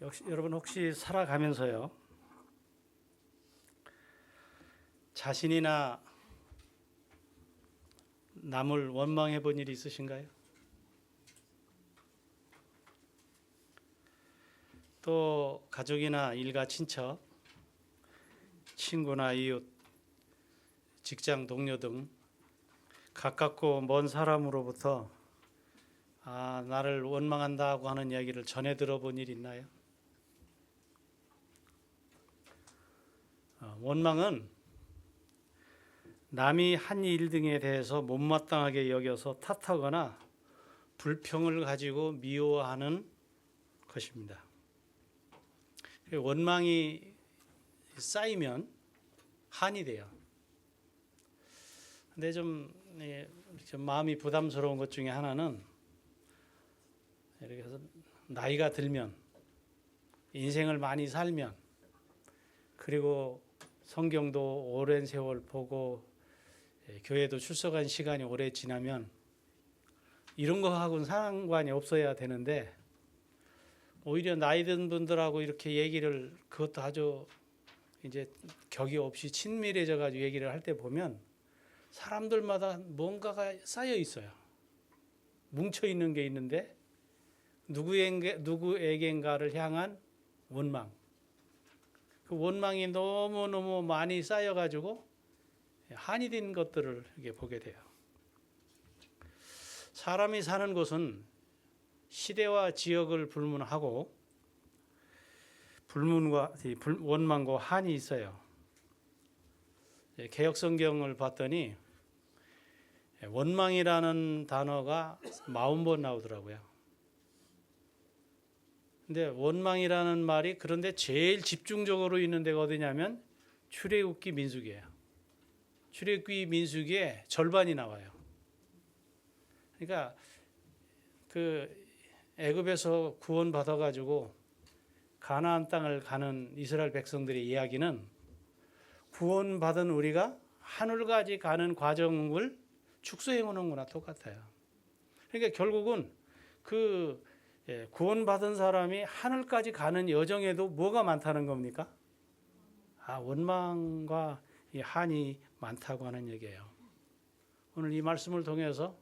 역시 여러분 혹시 살아가면서요, 자신이나 남을 원망해 본 일이 있으신가요? 또 가족이나 일가 친척, 친구나 이웃, 직장 동료 등 가깝고 먼 사람으로부터 나를 원망한다고 하는 이야기를 전해 들어본 일 있나요? 원망은 남이 한 일 등에 대해서 못마땅하게 여겨서 탓하거나 불평을 가지고 미워하는 것입니다. 원망이 쌓이면 한이 돼요. 근데 좀 마음이 부담스러운 것 중에 하나는, 이렇게 해서 나이가 들면, 인생을 많이 살면, 그리고 성경도 오랜 세월 보고 교회도 출석한 시간이 오래 지나면 이런 거하고는 상관이 없어야 되는데, 오히려 나이 든 분들하고 이렇게 얘기를, 그것도 아주 이제 격이 없이 친밀해져 가지고 얘기를 할 때 보면 사람들마다 뭔가가 쌓여 있어요. 뭉쳐 있는 게 있는데 누구에겐가를 향한 원망. 그 원망이 너무너무 많이 쌓여 가지고 한이 된 것들을 이렇게 보게 돼요. 사람이 사는 곳은 시대와 지역을 불문하고 원망과 한이 있어요. 개역 성경을 봤더니 원망이라는 단어가 40번 나오더라고요. 근데 원망이라는 말이 그런데 제일 집중적으로 있는 데가 어디냐면 출애굽기 민수기예요. 출애굽기 민수기에 절반이 나와요. 그러니까 그 애굽에서 구원받아 가지고 가나안 땅을 가는 이스라엘 백성들의 이야기는 구원받은 우리가 하늘까지 가는 과정을 축소해 오는 거나 똑같아요. 그러니까 결국은 그 구원받은 사람이 하늘까지 가는 여정에도 뭐가 많다는 겁니까? 원망과 한이 많다고 하는 얘기예요. 오늘 이 말씀을 통해서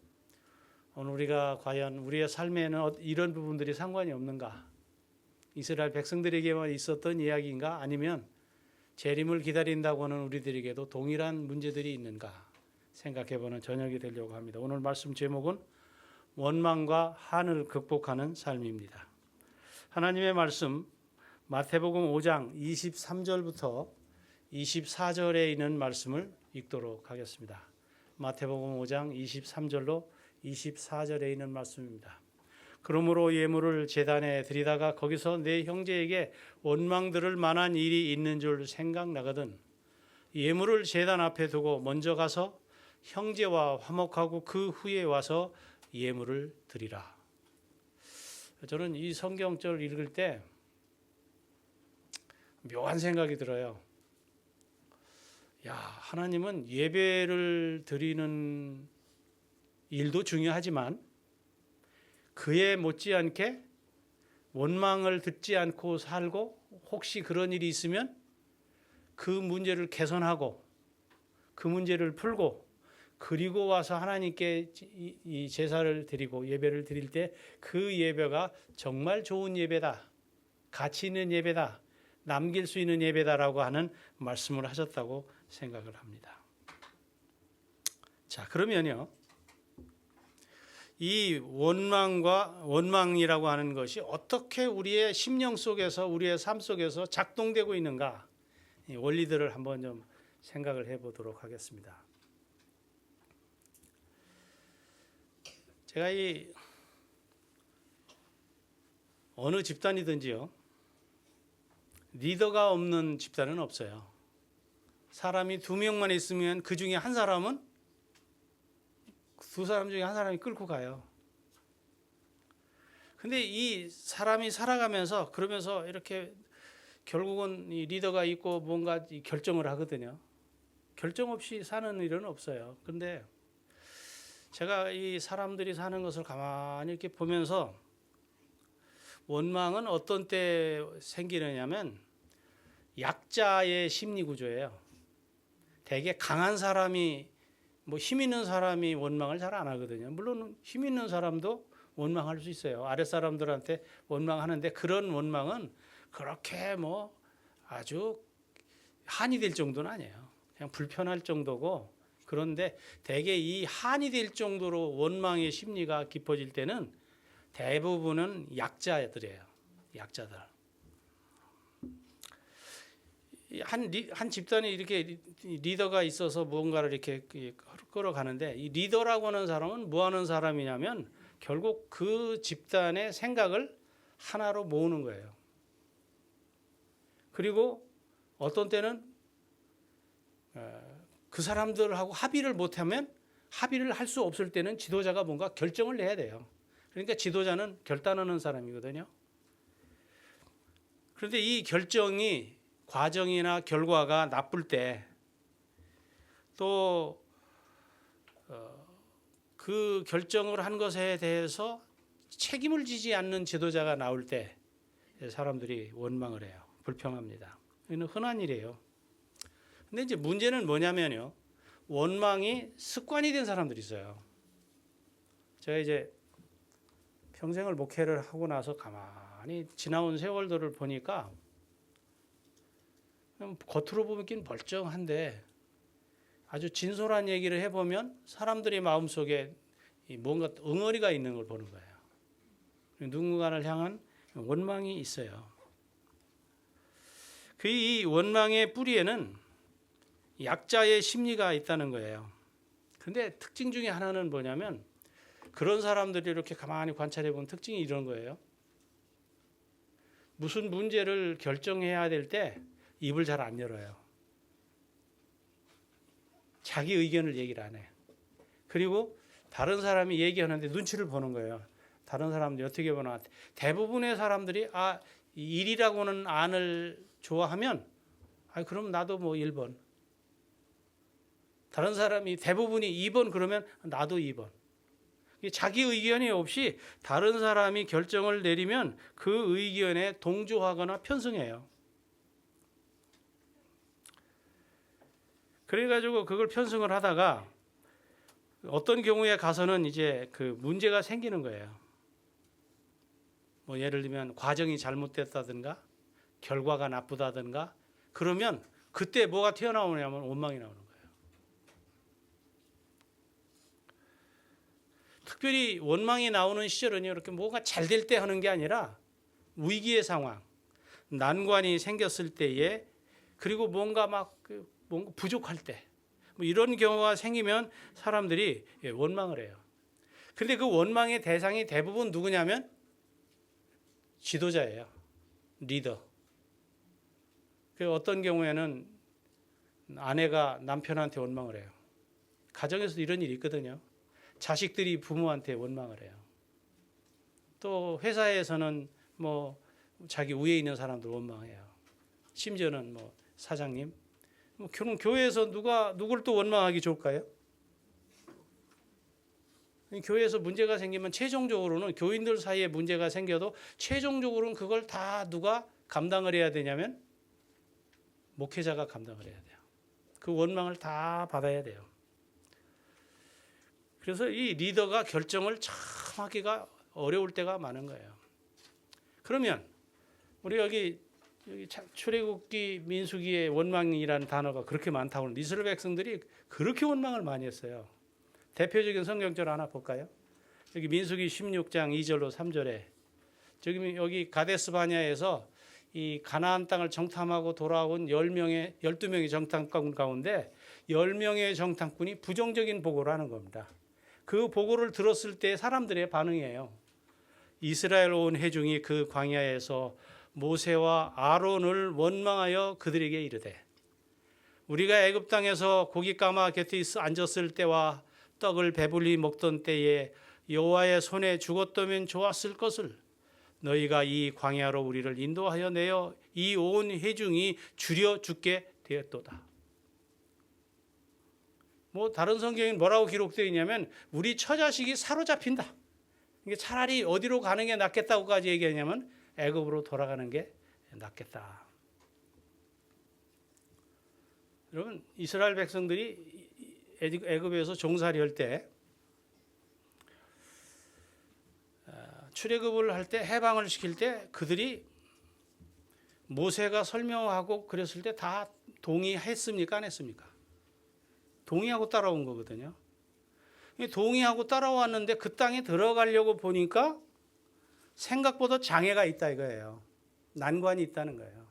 오늘 우리가 과연 우리의 삶에는 이런 부분들이 상관이 없는가? 이스라엘 백성들에게만 있었던 이야기인가? 아니면 재림을 기다린다고 하는 우리들에게도 동일한 문제들이 있는가? 생각해보는 저녁이 되려고 합니다. 오늘 말씀 제목은 원망과 한을 극복하는 삶입니다. 하나님의 말씀 마태복음 5장 23절부터 24절에 있는 말씀을 읽도록 하겠습니다. 마태복음 5장 23절로 24절에 있는 말씀입니다. 그러므로 예물을 제단에 드리다가 거기서 내 형제에게 원망 들을 만한 일이 있는 줄 생각나거든 예물을 제단 앞에 두고 먼저 가서 형제와 화목하고 그 후에 와서 예물을 드리라. 저는 이 성경절 읽을 때 묘한 생각이 들어요. 하나님은 예배를 드리는 일도 중요하지만 그에 못지않게 원망을 듣지 않고 살고 혹시 그런 일이 있으면 그 문제를 개선하고 그 문제를 풀고 그리고 와서 하나님께 이 제사를 드리고 예배를 드릴 때 그 예배가 정말 좋은 예배다, 가치 있는 예배다, 남길 수 있는 예배다라고 하는 말씀을 하셨다고 생각을 합니다. 자, 그러면요, 이 원망이라고 하는 것이 어떻게 우리의 심령 속에서, 우리의 삶 속에서 작동되고 있는가, 이 원리들을 한번 좀 생각을 해보도록 하겠습니다. 제가 이 어느 집단이든지요, 리더가 없는 집단은 없어요. 사람이 2명만 있으면 그 중에 한 사람은, 2사람 중에 한 사람이 끌고 가요. 근데 이 사람이 살아가면서 그러면서 이렇게 결국은 이 리더가 있고 뭔가 결정을 하거든요. 결정 없이 사는 일은 없어요. 근데 제가 이 사람들이 사는 것을 가만히 이렇게 보면서 원망은 어떤 때 생기느냐면 약자의 심리 구조예요. 되게 강한 사람이 뭐 힘 있는 사람이 원망을 잘 안 하거든요. 물론 힘 있는 사람도 원망할 수 있어요. 아랫 사람들한테 원망하는데 그런 원망은 그렇게 뭐 아주 한이 될 정도는 아니에요. 그냥 불편할 정도고, 그런데 대개 이 한이 될 정도로 원망의 심리가 깊어질 때는 대부분은 약자들이에요. 약자들. 한 집단에 이렇게 리더가 있어서 무언가를 이렇게 끌어가는데, 이 리더라고 하는 사람은 뭐 하는 사람이냐면 결국 그 집단의 생각을 하나로 모으는 거예요. 그리고 어떤 때는 그 사람들하고 합의를 못하면, 합의를 할 수 없을 때는 지도자가 뭔가 결정을 내야 돼요. 그러니까 지도자는 결단하는 사람이거든요. 그런데 이 결정이 과정이나 결과가 나쁠 때, 또 그 결정을 한 것에 대해서 책임을 지지 않는 지도자가 나올 때 사람들이 원망을 해요. 불평합니다. 이는 흔한 일이에요. 근데 이제 문제는 뭐냐면요, 원망이 습관이 된 사람들이 있어요. 제가 이제 평생을 목회를 하고 나서 가만히 지나온 세월들을 보니까 겉으로 보기엔 멀쩡한데 아주 진솔한 얘기를 해보면 사람들의 마음속에 뭔가 응어리가 있는 걸 보는 거예요. 누군가를 향한 원망이 있어요. 이 원망의 뿌리에는 약자의 심리가 있다는 거예요. 근데 특징 중에 하나는 뭐냐면, 그런 사람들이 이렇게 가만히 관찰해 본 특징이 이런 거예요. 무슨 문제를 결정해야 될 때 입을 잘 안 열어요. 자기 의견을 얘기를 안 해. 그리고 다른 사람이 얘기하는데 눈치를 보는 거예요. 다른 사람들이 어떻게 보나. 대부분의 사람들이 일이라고는 안을 좋아하면 그럼 나도 뭐 1번. 다른 사람이 대부분이 2번 그러면 나도 2번. 자기 의견이 없이 다른 사람이 결정을 내리면 그 의견에 동조하거나 편승해요. 그래가지고 그걸 편승을 하다가 어떤 경우에 가서는 이제 그 문제가 생기는 거예요. 뭐 예를 들면 과정이 잘못됐다든가 결과가 나쁘다든가, 그러면 그때 뭐가 튀어나오냐면 원망이 나오는 거예요. 특별히 원망이 나오는 시절은 이렇게 뭐가 잘 될 때 하는 게 아니라 위기의 상황, 난관이 생겼을 때에, 그리고 뭔가 부족할 때, 뭐 이런 경우가 생기면 사람들이 원망을 해요. 그런데 그 원망의 대상이 대부분 누구냐면 지도자예요. 리더. 어떤 경우에는 아내가 남편한테 원망을 해요. 가정에서도 이런 일이 있거든요. 자식들이 부모한테 원망을 해요. 또 회사에서는 뭐 자기 위에 있는 사람들 원망해요. 심지어는 뭐 사장님, 교회에서 누굴 또 원망하기 좋을까요? 교회에서 문제가 생기면 최종적으로는, 교인들 사이에 문제가 생겨도 최종적으로는 그걸 다 누가 감당을 해야 되냐면 목회자가 감당을 해야 돼요. 그 원망을 다 받아야 돼요. 그래서 이 리더가 결정을 참 하기가 어려울 때가 많은 거예요. 그러면 우리 여기 출애굽기 민수기에 원망이라는 단어가 그렇게 많다고 하는 이스라엘 백성들이 그렇게 원망을 많이 했어요. 대표적인 성경절 하나 볼까요? 여기 민수기 16장 2절로 3절에 여기 가데스 바냐에서 이 가나안 땅을 정탐하고 돌아온 12명의 정탐꾼 가운데 10명의 정탐꾼이 부정적인 보고를 하는 겁니다. 그 보고를 들었을 때 사람들의 반응이에요. 이스라엘 온 회중이 그 광야에서 모세와 아론을 원망하여 그들에게 이르되, 우리가 애굽 땅에서 고깃가마 곁에 앉았을 때와 떡을 배불리 먹던 때에 여호와의 손에 죽었다면 좋았을 것을 너희가 이 광야로 우리를 인도하여 내어 이 온 회중이 줄여 죽게 되었도다. 뭐 다른 성경에 뭐라고 기록되어 있냐면 우리 처자식이 사로잡힌다. 이게 차라리 어디로 가는 게 낫겠다고까지 얘기하냐면 애굽으로 돌아가는 게 낫겠다. 여러분, 이스라엘 백성들이 애굽에서 종살이 할 때 출애굽을 할 때 해방을 시킬 때 그들이 모세가 설명하고 그랬을 때 다 동의했습니까? 안 했습니까? 동의하고 따라온 거거든요. 동의하고 따라왔는데 그 땅에 들어가려고 보니까 생각보다 장애가 있다 이거예요. 난관이 있다는 거예요.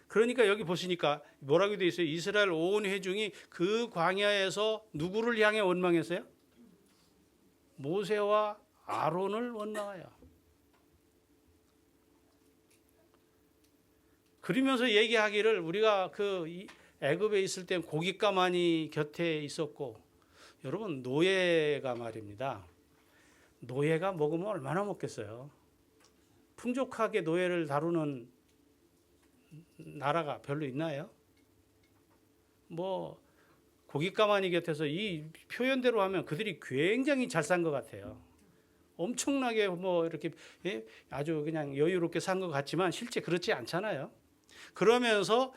그러니까 여기 보시니까 뭐라고 되어 있어요? 이스라엘 온 회중이 그 광야에서 누구를 향해 원망했어요? 모세와 아론을 원망하여. 그러면서 얘기하기를 우리가 그 애굽에 있을 때 고깃가마니 곁에 있었고, 여러분 노예가 말입니다. 노예가 먹으면 얼마나 먹겠어요? 풍족하게 노예를 다루는 나라가 별로 있나요? 뭐 고깃가마니 곁에서 이 표현대로 하면 그들이 굉장히 잘 산 것 같아요. 엄청나게 뭐 이렇게 아주 그냥 여유롭게 산 것 같지만 실제 그렇지 않잖아요. 그러면서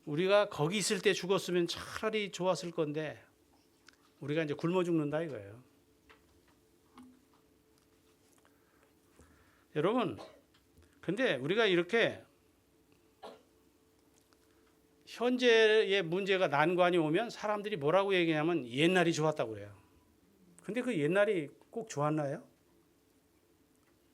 우리가 거기 있을 때 죽었으면 차라리 좋았을 건데 우리가 이제 굶어 죽는다 이거예요. 여러분, 근데 우리가 이렇게 현재의 문제가 난관이 오면 사람들이 뭐라고 얘기하냐면 옛날이 좋았다고 그래요. 근데 그 옛날이 꼭 좋았나요?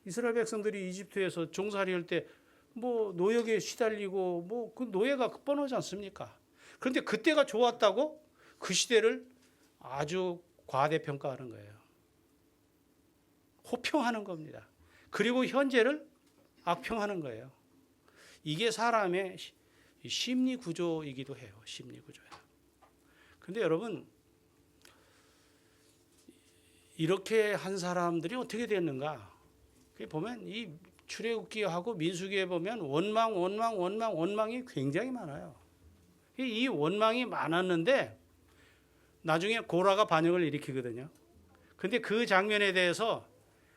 이스라엘 백성들이 이집트에서 종살이 할 때 뭐 노역에 시달리고 뭐 그 노예가 뻔하지 않습니까? 그런데 그때가 좋았다고 그 시대를 아주 과대평가하는 거예요. 호평하는 겁니다. 그리고 현재를 악평하는 거예요. 이게 사람의 심리 구조이기도 해요. 심리 구조예요. 근데 여러분, 이렇게 한 사람들이 어떻게 됐는가? 보면 이 출애굽기하고 민수기에 보면 원망이 굉장히 많아요. 이 원망이 많았는데 나중에 고라가 반역을 일으키거든요. 근데 그 장면에 대해서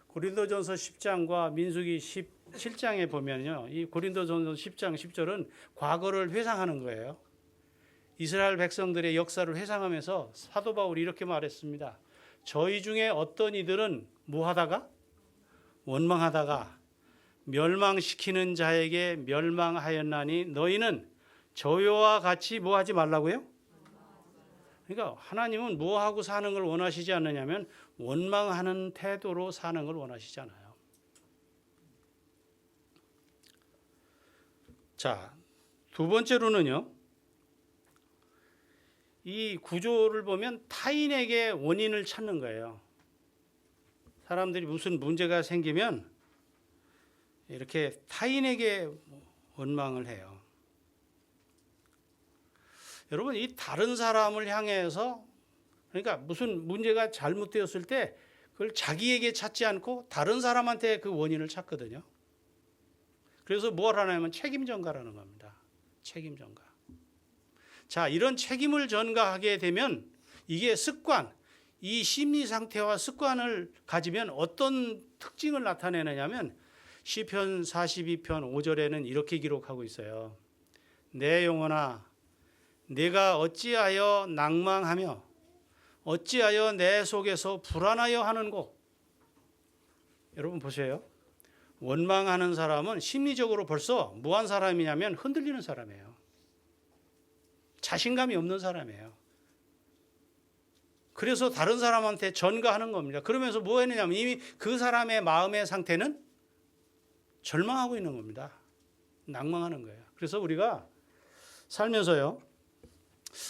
고린도전서 10장과 민수기 17장에 보면요. 이 고린도전서 10장 10절은 과거를 회상하는 거예요. 이스라엘 백성들의 역사를 회상하면서 사도 바울이 이렇게 말했습니다. 저희 중에 어떤 이들은 뭐하다가? 원망하다가 멸망시키는 자에게 멸망하였나니 너희는 저희와 같이 뭐 하지 말라고요? 그러니까 하나님은 뭐 하고 사는 걸 원하시지 않느냐면 원망하는 태도로 사는 걸 원하시지 않아요. 자, 두 번째로는요. 이 구조를 보면 타인에게 원인을 찾는 거예요. 사람들이 무슨 문제가 생기면 이렇게 타인에게 원망을 해요. 여러분, 이 다른 사람을 향해서 그러니까 무슨 문제가 잘못되었을 때 그걸 자기에게 찾지 않고 다른 사람한테 그 원인을 찾거든요. 그래서 뭘 하냐면 책임 전가라는 겁니다. 책임 전가. 자, 이런 책임을 전가하게 되면 이게 습관, 이 심리 상태와 습관을 가지면 어떤 특징을 나타내느냐면 시편 42편 5절에는 이렇게 기록하고 있어요. 내 영혼아, 내가 어찌하여 낭망하며 어찌하여 내 속에서 불안하여 하는고. 여러분 보세요. 원망하는 사람은 심리적으로 벌써 뭐한 사람이냐면 흔들리는 사람이에요. 자신감이 없는 사람이에요. 그래서 다른 사람한테 전가하는 겁니다. 그러면서 뭐 했느냐면 이미 그 사람의 마음의 상태는 절망하고 있는 겁니다. 낭망하는 거예요. 그래서 우리가 살면서요,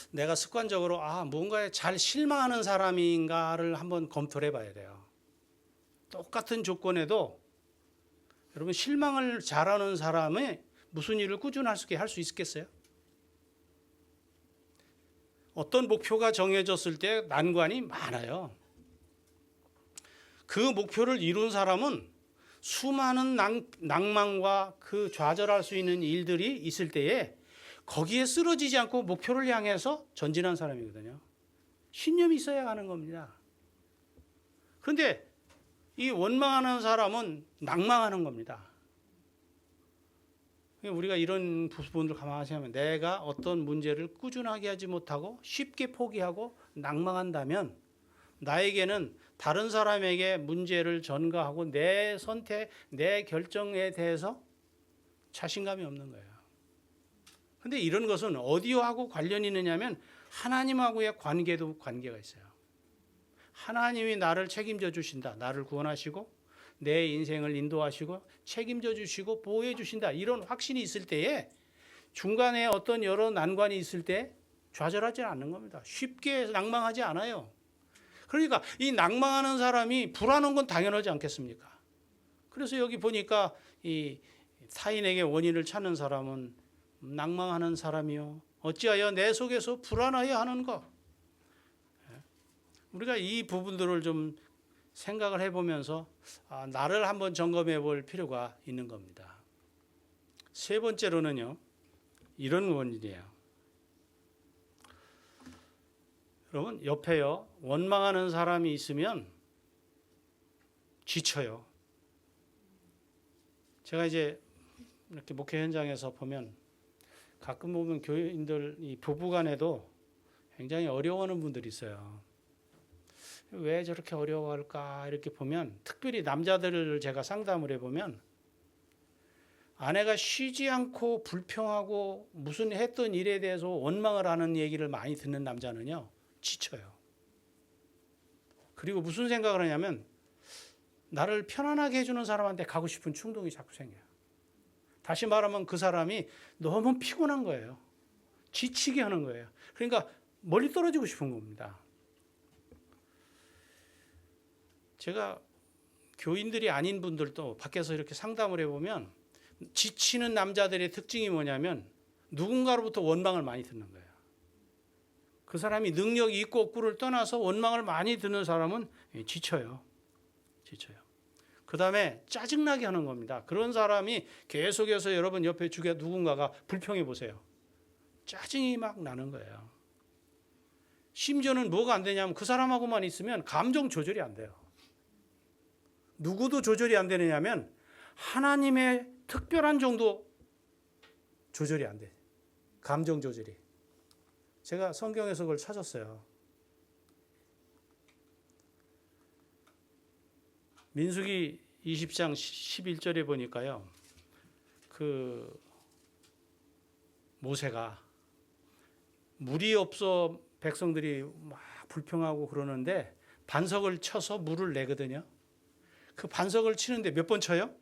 내가 습관적으로 뭔가에 잘 실망하는 사람인가를 한번 검토를 해봐야 돼요. 똑같은 조건에도 여러분 실망을 잘하는 사람이 무슨 일을 꾸준하게 할 수 있겠어요? 어떤 목표가 정해졌을 때 난관이 많아요. 그 목표를 이룬 사람은 수많은 낭만과 그 좌절할 수 있는 일들이 있을 때에 거기에 쓰러지지 않고 목표를 향해서 전진한 사람이거든요. 신념이 있어야 하는 겁니다. 그런데 이 원망하는 사람은 낭망하는 겁니다. 우리가 이런 부분들 가만히 생각하면 내가 어떤 문제를 꾸준하게 하지 못하고 쉽게 포기하고 낭망한다면 나에게는 다른 사람에게 문제를 전가하고 내 선택, 내 결정에 대해서 자신감이 없는 거예요. 근데 이런 것은 어디하고 관련이 있느냐면 하나님하고의 관계가 있어요. 하나님이 나를 책임져 주신다. 나를 구원하시고 내 인생을 인도하시고 책임져 주시고 보호해 주신다. 이런 확신이 있을 때에 중간에 어떤 여러 난관이 있을 때 좌절하지 않는 겁니다. 쉽게 낭망하지 않아요. 그러니까 이 낭망하는 사람이 불안한 건 당연하지 않겠습니까? 그래서 여기 보니까 이 타인에게 원인을 찾는 사람은 낭망하는 사람이요. 어찌하여 내 속에서 불안하여 하는가? 우리가 이 부분들을 좀 생각을 해보면서 나를 한번 점검해 볼 필요가 있는 겁니다. 세 번째로는요, 이런 원인이에요. 여러분, 옆에요, 원망하는 사람이 있으면 지쳐요. 제가 이제 이렇게 목회 현장에서 보면 가끔 보면 교인들, 이 부부 간에도 굉장히 어려워하는 분들이 있어요. 왜 저렇게 어려워할까 이렇게 보면 특별히 남자들을 제가 상담을 해보면 아내가 쉬지 않고 불평하고 무슨 했던 일에 대해서 원망을 하는 얘기를 많이 듣는 남자는요 지쳐요. 그리고 무슨 생각을 하냐면 나를 편안하게 해주는 사람한테 가고 싶은 충동이 자꾸 생겨요. 다시 말하면 그 사람이 너무 피곤한 거예요. 지치게 하는 거예요. 그러니까 멀리 떨어지고 싶은 겁니다. 제가 교인들이 아닌 분들도 밖에서 이렇게 상담을 해보면 지치는 남자들의 특징이 뭐냐면 누군가로부터 원망을 많이 듣는 거예요. 그 사람이 능력이 있고 없고를 떠나서 원망을 많이 듣는 사람은 지쳐요. 그 다음에 짜증나게 하는 겁니다. 그런 사람이 계속해서 여러분 옆에 주변 누군가가 불평해 보세요. 짜증이 막 나는 거예요. 심지어는 뭐가 안 되냐면 그 사람하고만 있으면 감정 조절이 안 돼요. 누구도 조절이 안 되느냐면 하나님의 특별한 정도 조절이 안 돼. 감정 조절이. 제가 성경에서 그걸 찾았어요. 민수기 20장 11절에 보니까요. 그 모세가 물이 없어 백성들이 막 불평하고 그러는데 반석을 쳐서 물을 내거든요. 그 반석을 치는데 몇 번 쳐요?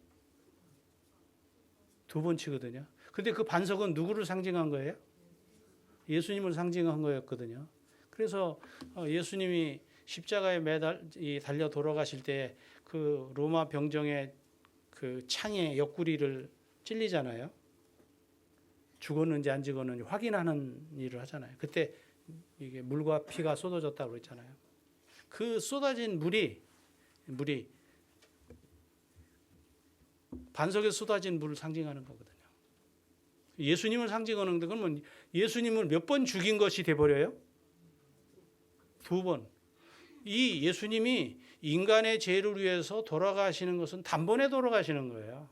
2번 치거든요. 근데 그 반석은 누구를 상징한 거예요? 예수님을 상징한 거였거든요. 그래서 예수님이 십자가에 달려 돌아가실 때 그 로마 병정의 그 창에 옆구리를 찔리잖아요. 죽었는지 안 죽었는지 확인하는 일을 하잖아요. 그때 이게 물과 피가 쏟아졌다고 그랬잖아요. 그 쏟아진 물이 반석에 쏟아진 물을 상징하는 거거든요. 예수님을 상징하는 데 그러면 예수님을 몇 번 죽인 것이 돼버려요? 2번. 이 예수님이 인간의 죄를 위해서 돌아가시는 것은 단번에 돌아가시는 거예요.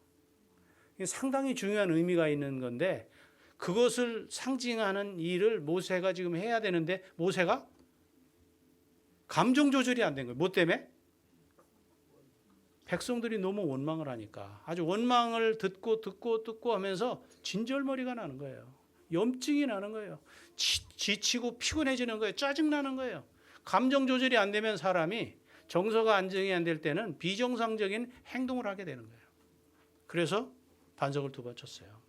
상당히 중요한 의미가 있는 건데 그것을 상징하는 일을 모세가 지금 해야 되는데 모세가 감정 조절이 안 된 거예요. 뭐 때문에? 백성들이 너무 원망을 하니까 아주 원망을 듣고 하면서 진절머리가 나는 거예요. 염증이 나는 거예요. 지치고 피곤해지는 거예요. 짜증나는 거예요. 감정 조절이 안 되면 사람이 정서가 안정이 안 될 때는 비정상적인 행동을 하게 되는 거예요. 그래서 반석을 2번 쳤어요.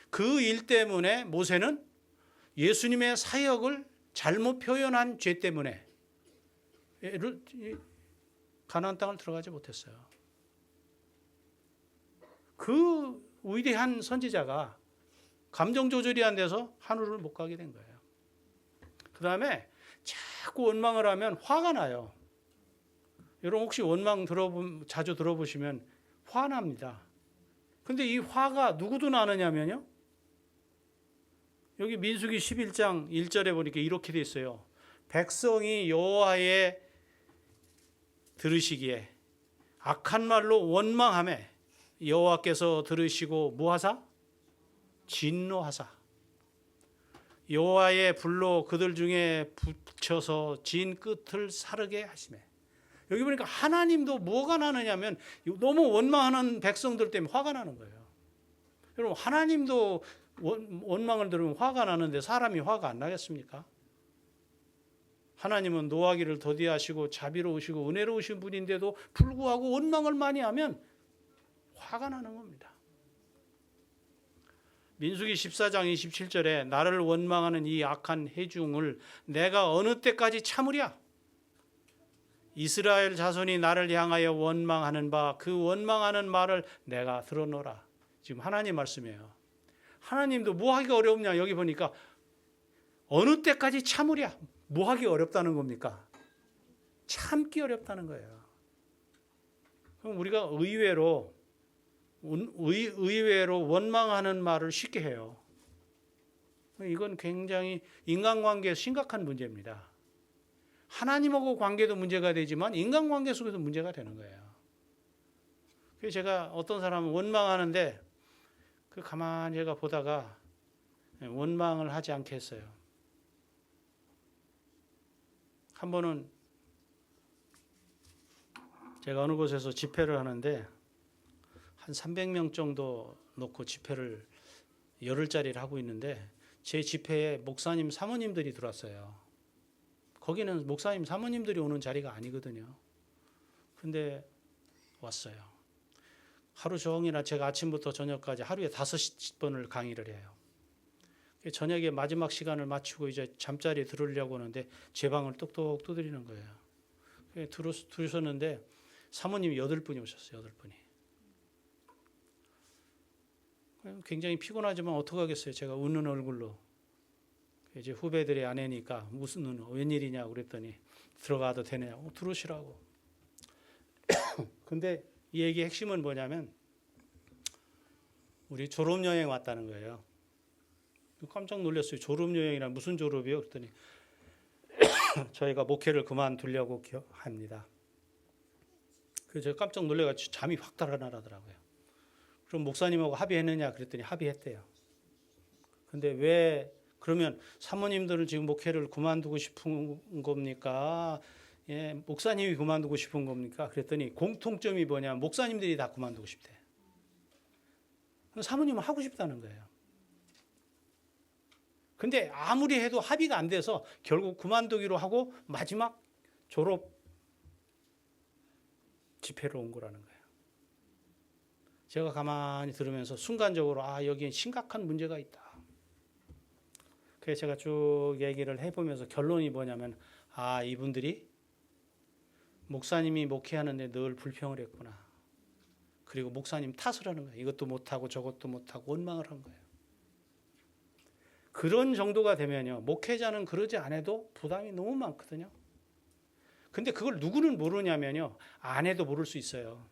그 일 때문에 모세는 예수님의 사역을 잘못 표현한 죄 때문에 가나안 땅을 들어가지 못했어요. 그 위대한 선지자가 감정 조절이 안 돼서 하늘을 못 가게 된 거예요. 그 다음에 자꾸 원망을 하면 화가 나요. 여러분 혹시 원망 자주 들어보시면 화납니다. 근데 이 화가 누구도 나느냐면요. 여기 민수기 11장 1절에 보니까 이렇게 돼 있어요. 백성이 여호와의 들으시기에 악한 말로 원망하매 여호와께서 들으시고 무하사 진노하사 여호와의 불로 그들 중에 붙여서 진 끝을 사르게 하시매. 여기 보니까 하나님도 뭐가 나느냐면 너무 원망하는 백성들 때문에 화가 나는 거예요. 여러분, 하나님도 원망을 들으면 화가 나는데 사람이 화가 안 나겠습니까? 하나님은 노하기를 더디하시고 자비로우시고 은혜로우신 분인데도 불구하고 원망을 많이 하면 화가 나는 겁니다. 민수기 14장 27절에 나를 원망하는 이 악한 회중을 내가 어느 때까지 참으랴? 이스라엘 자손이 나를 향하여 원망하는 바 그 원망하는 말을 내가 들어노라. 지금 하나님 말씀이에요. 하나님도 뭐 하기가 어렵냐? 여기 보니까 어느 때까지 참으랴? 뭐 하기 어렵다는 겁니까? 참기 어렵다는 거예요. 그럼 우리가 의외로 원망하는 말을 쉽게 해요. 이건 굉장히 인간관계에 심각한 문제입니다. 하나님하고 관계도 문제가 되지만 인간관계 속에도 문제가 되는 거예요. 그래서 제가 어떤 사람은 원망하는데 가만히 제가 보다가 원망을 하지 않게 했어요. 한 번은 제가 어느 곳에서 집회를 하는데 한 300명 정도 놓고 집회를 열흘짜리를 하고 있는데 제 집회에 목사님 사모님들이 들어왔어요. 거기는 목사님 사모님들이 오는 자리가 아니거든요. 근데 왔어요. 하루 종일 제가 아침부터 저녁까지 하루에 5번을 강의를 해요. 저녁에 마지막 시간을 마치고 이제 잠자리에 들으려고 하는데 제 방을 똑똑 두드리는 거예요. 들으셨는데 사모님이 8분이 오셨어요. 8분이. 굉장히 피곤하지만 어떡하겠어요. 제가 웃는 얼굴로. 이제 후배들의 아내니까 무슨 웬일이냐고 그랬더니 들어가도 되냐고 들어오시라고. 근데 이 얘기의 핵심은 뭐냐면 우리 졸업여행 왔다는 거예요. 깜짝 놀랐어요. 졸업여행이란 무슨 졸업이요? 그랬더니 저희가 목회를 그만두려고 합니다. 그래서 제가 깜짝 놀라가지고 잠이 확 달아나더라고요. 그럼 목사님하고 합의했느냐? 그랬더니 합의했대요. 근데 왜 그러면 사모님들은 지금 목회를 그만두고 싶은 겁니까? 예, 목사님이 그만두고 싶은 겁니까? 그랬더니 공통점이 뭐냐? 목사님들이 다 그만두고 싶대. 사모님은 하고 싶다는 거예요. 근데 아무리 해도 합의가 안 돼서 결국 그만두기로 하고 마지막 졸업 집회로 온 거라는 거예요. 제가 가만히 들으면서 순간적으로 여기엔 심각한 문제가 있다. 그래서 제가 쭉 얘기를 해보면서 결론이 뭐냐면 이분들이 목사님이 목회하는데 늘 불평을 했구나. 그리고 목사님 탓을 하는 거예요. 이것도 못하고 저것도 못하고 원망을 한 거예요. 그런 정도가 되면요. 목회자는 그러지 않아도 부담이 너무 많거든요. 근데 그걸 누구는 모르냐면요. 아내도 모를 수 있어요.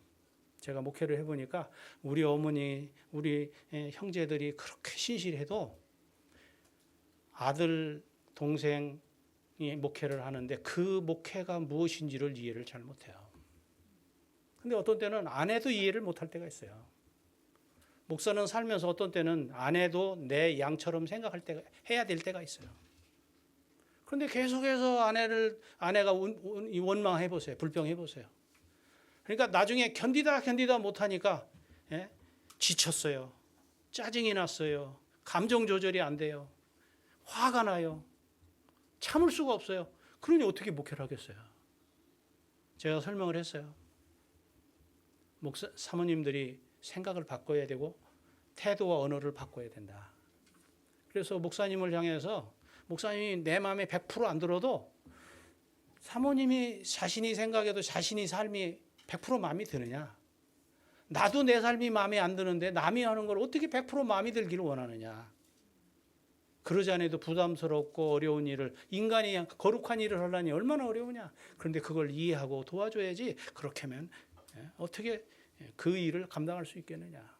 제가 목회를 해보니까 우리 어머니, 우리 형제들이 그렇게 신실해도 아들, 동생이 목회를 하는데 그 목회가 무엇인지를 이해를 잘 못해요. 근데 어떤 때는 아내도 이해를 못할 때가 있어요. 목사는 살면서 어떤 때는 아내도 내 양처럼 생각할 때가 해야 될 때가 있어요. 그런데 계속해서 아내가 원망해 보세요. 불평해 보세요. 그러니까 나중에 견디다 못하니까 지쳤어요. 짜증이 났어요. 감정 조절이 안 돼요. 화가 나요. 참을 수가 없어요. 그러니 어떻게 목회를 하겠어요? 제가 설명을 했어요. 사모님들이 생각을 바꿔야 되고 태도와 언어를 바꿔야 된다. 그래서 목사님을 향해서 목사님이 내 마음에 100% 안 들어도 사모님이 자신이 생각해도 자신이 삶이 100% 마음에 드느냐? 나도 내 삶이 마음에 안 드는데 남이 하는 걸 어떻게 100% 마음에 들기를 원하느냐? 그러지 않아도 부담스럽고 어려운 일을 인간이 거룩한 일을 하려니 얼마나 어려우냐? 그런데 그걸 이해하고 도와줘야지 그렇게 하면 어떻게 그 일을 감당할 수 있겠느냐?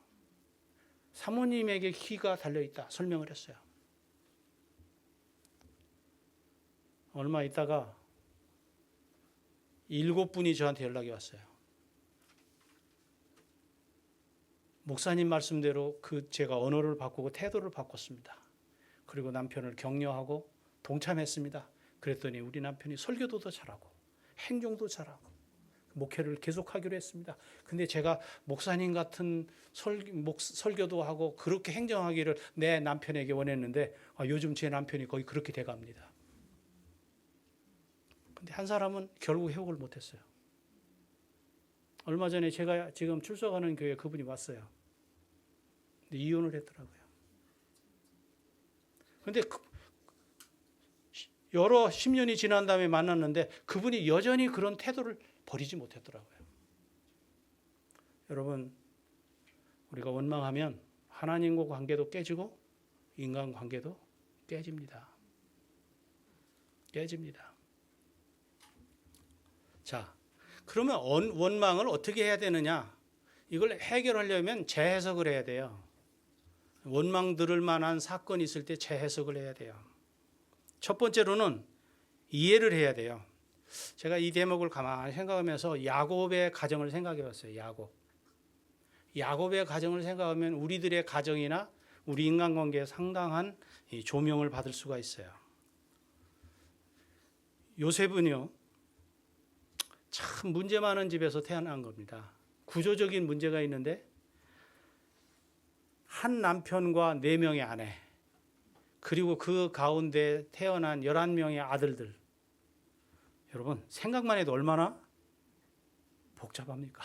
사모님에게 키가 달려있다 설명을 했어요. 얼마 있다가 7분이 저한테 연락이 왔어요. 목사님 말씀대로 제가 언어를 바꾸고 태도를 바꿨습니다. 그리고 남편을 격려하고 동참했습니다. 그랬더니 우리 남편이 설교도 더 잘하고 행정도 잘하고 목회를 계속하기로 했습니다. 근데 제가 목사님 같은 설교도 하고 그렇게 행정하기를 내 남편에게 원했는데 요즘 제 남편이 거의 그렇게 돼갑니다. 근데 한 사람은 결국 회복을 못했어요. 얼마 전에 제가 지금 출석하는 교회 그분이 왔어요. 근데 이혼을 했더라고요. 근데 여러 10년이 지난 다음에 만났는데 그분이 여전히 그런 태도를 버리지 못했더라고요. 여러분, 우리가 원망하면 하나님과 관계도 깨지고 인간 관계도 깨집니다. 깨집니다. 자, 그러면 원망을 어떻게 해야 되느냐? 이걸 해결하려면 재해석을 해야 돼요. 원망 들을 만한 사건이 있을 때 재해석을 해야 돼요. 첫 번째로는 이해를 해야 돼요. 제가 이 대목을 가만히 생각하면서 야곱의 가정을 생각해 봤어요. 야곱의 가정을 생각하면 우리들의 가정이나 우리 인간관계에 상당한 조명을 받을 수가 있어요. 요셉은요, 참 문제 많은 집에서 태어난 겁니다. 구조적인 문제가 있는데 한 남편과 4명의 아내, 그리고 그 가운데 태어난 11명의 아들들. 여러분, 생각만 해도 얼마나 복잡합니까?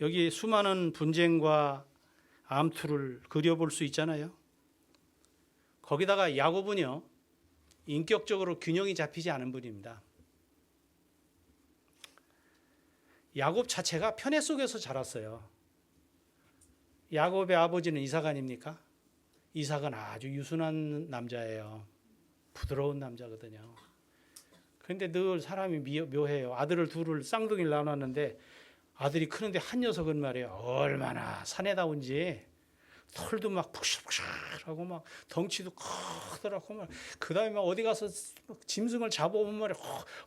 여기 수많은 분쟁과 암투를 그려볼 수 있잖아요. 거기다가 야곱은요, 인격적으로 균형이 잡히지 않은 분입니다. 야곱 자체가 편애 속에서 자랐어요. 야곱의 아버지는 이삭 아닙니까? 이삭은 아주 유순한 남자예요. 부드러운 남자거든요. 그런데 늘 사람이 묘해요. 아들을 둘을 쌍둥이를 나눴는데 아들이 크는데 한 녀석은 말이에요. 얼마나 사내다운지 털도 막 푹실푹실하고 막 덩치도 크더라고 막. 그다음에 막 어디 가서 짐승을 잡아오면 말이야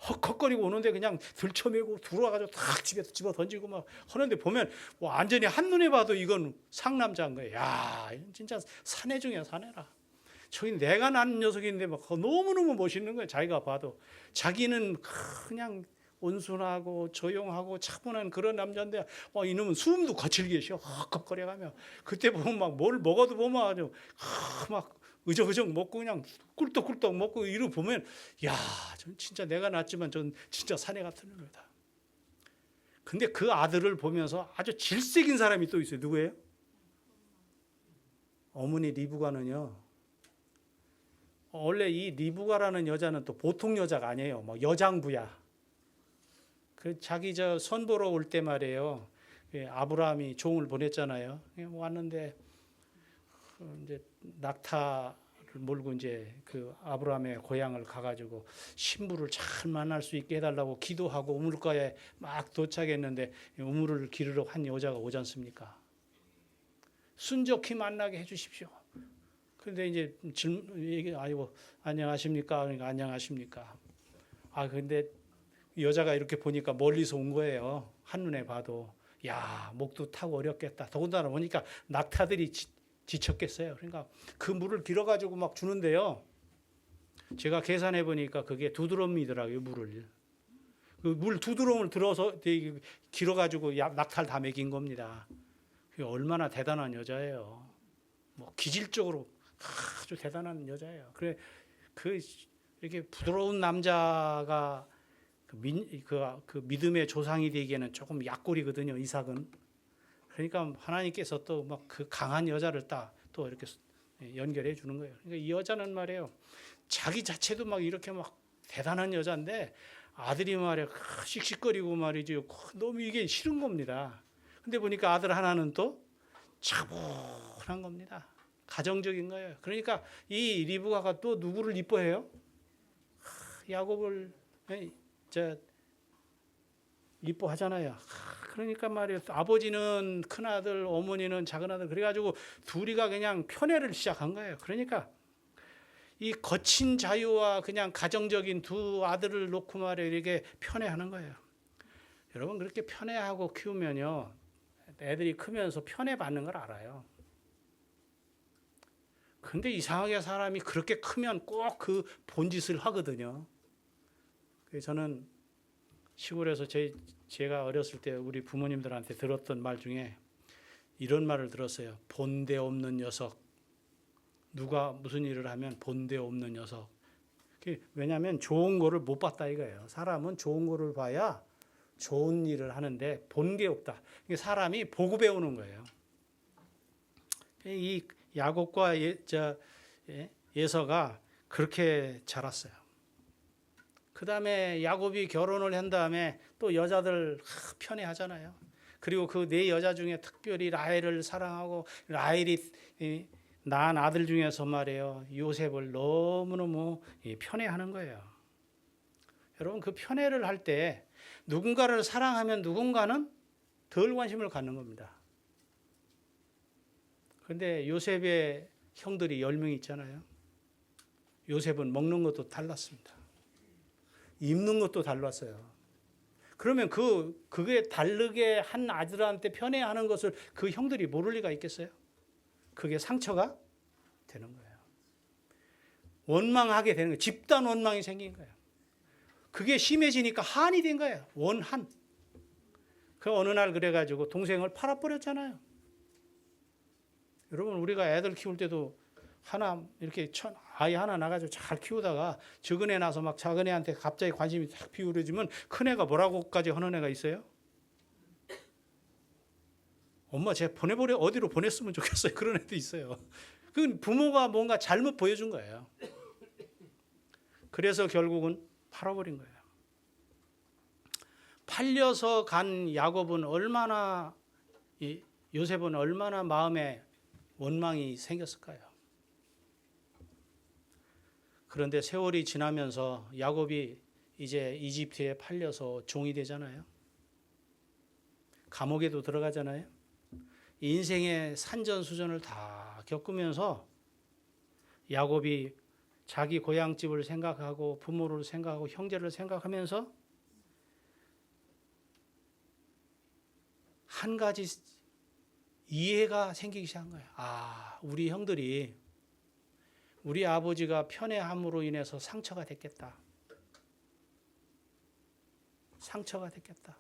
헉헉거리고 오는데 그냥 들쳐매고 들어와가지고 탁 집어 던지고 막 하는데 보면 완전히 한눈에 봐도 이건 상남자인 거예요. 야, 진짜 사내 중에 사내라. 저기 내가 낳은 녀석인데 막 너무너무 멋있는 거예요. 자기가 봐도. 자기는 그냥 온순하고 조용하고 차분한 그런 남자인데 이놈은 숨도 거칠게 쉬어 헉헉거려가며 그때 보면 막 뭘 먹어도 보면 아주 막 의적의적 먹고 그냥 꿀떡꿀떡 먹고 이러고 보면 야, 전 진짜 내가 낳았지만 전 진짜 사내 같은 놈이다. 근데 그 아들을 보면서 아주 질색인 사람이 또 있어요. 누구예요? 어머니 리브가는요. 원래 이 리브가라는 여자는 또 보통 여자가 아니에요. 뭐 여장부야. 그 자기 선보러 올 때 말이에요. 아브라함이 종을 보냈잖아요. 왔는데 이제 낙타를 몰고 이제 그 아브라함의 고향을 가가지고 신부를 잘 만날 수 있게 해달라고 기도하고 우물가에 막 도착했는데 우물을 기르러 한 여자가 오지 않습니까? 순적히 만나게 해주십시오. 그런데 이제 아이고 안녕하십니까? 그러니까 안녕하십니까? 근데 여자가 이렇게 보니까 멀리서 온 거예요. 한눈에 봐도. 야, 목도 타고 어렵겠다. 더군다나 보니까 낙타들이 지쳤겠어요. 그러니까 그 물을 길어가지고 막 주는데요. 제가 계산해 보니까 그게 2드럼이더라고요, 물을. 그 물 2드럼을 들어서 길어가지고 낙타를 다 먹인 겁니다. 그게 얼마나 대단한 여자예요. 뭐 기질적으로 아주 대단한 여자예요. 그래, 이렇게 부드러운 남자가 그 믿음의 조상이 되기에는 조금 약골이거든요. 이삭은. 그러니까 하나님께서 또 막 그 강한 여자를 또 이렇게 연결해 주는 거예요. 그러니까 이 여자는 말이에요. 자기 자체도 막 이렇게 막 대단한 여자인데 아들이 말이야 씩씩거리고 말이죠. 너무 이게 싫은 겁니다. 근데 보니까 아들 하나는 또 차분한 겁니다. 가정적인 거예요. 그러니까 이 리브가가 또 누구를 이뻐해요? 야곱을 이뻐하잖아요. 그러니까 말이에요. 아버지는 큰아들, 어머니는 작은아들 그래가지고 둘이가 그냥 편애를 시작한 거예요. 그러니까 이 거친 자유와 그냥 가정적인 두 아들을 놓고 말이에요. 이렇게 편애하는 거예요. 여러분 그렇게 편애하고 키우면요. 애들이 크면서 편애받는 걸 알아요. 근데 이상하게 사람이 그렇게 크면 꼭 그 본짓을 하거든요. 그래서 저는 시골에서 제가 어렸을 때 우리 부모님들한테 들었던 말 중에 이런 말을 들었어요. 본데 없는 녀석. 누가 무슨 일을 하면 본데 없는 녀석. 왜냐하면 좋은 거를 못 봤다 이거예요. 사람은 좋은 거를 봐야 좋은 일을 하는데 본 게 없다. 사람이 보고 배우는 거예요. 이 야곱과 예서가 그렇게 자랐어요. 그 다음에 야곱이 결혼을 한 다음에 또 여자들 편애하잖아요. 그리고 그 네 여자 중에 특별히 라헬을 사랑하고 라헬이 낳은 아들 중에서 말이에요. 요셉을 너무너무 편애하는 거예요. 여러분 그 편애를 할 때 누군가를 사랑하면 누군가는 덜 관심을 갖는 겁니다. 그런데 요셉의 형들이 10명 있잖아요. 요셉은 먹는 것도 달랐습니다. 입는 것도 달랐어요. 그러면 그게 다르게 한 아들한테 편애하는 것을 그 형들이 모를 리가 있겠어요? 그게 상처가 되는 거예요. 원망하게 되는 거예요. 집단 원망이 생긴 거예요. 그게 심해지니까 한이 된 거예요. 원한. 그 어느 날 그래가지고 동생을 팔아버렸잖아요. 여러분 우리가 애들 키울 때도 하나 이렇게 아이 하나 나가지고 잘 키우다가 적은 애 나서 막 작은 애한테 갑자기 관심이 탁 비우려지면 큰 애가 뭐라고까지 하는 애가 있어요? 엄마 쟤 보내버려 어디로 보냈으면 좋겠어요. 그런 애도 있어요. 그 부모가 뭔가 잘못 보여준 거예요. 그래서 결국은 팔아버린 거예요. 팔려서 간 야곱은 얼마나 요셉은 얼마나 마음에 원망이 생겼을까요? 그런데 세월이 지나면서 야곱이 이제 이집트에 팔려서 종이 되잖아요. 감옥에도 들어가잖아요. 인생의 산전수전을 다 겪으면서 야곱이 자기 고향집을 생각하고 부모를 생각하고 형제를 생각하면서 한 가지 이해가 생기기 시작한 거예요. 아, 우리 형들이 우리 아버지가 편애함으로 인해서 상처가 됐겠다. 상처가 됐겠다.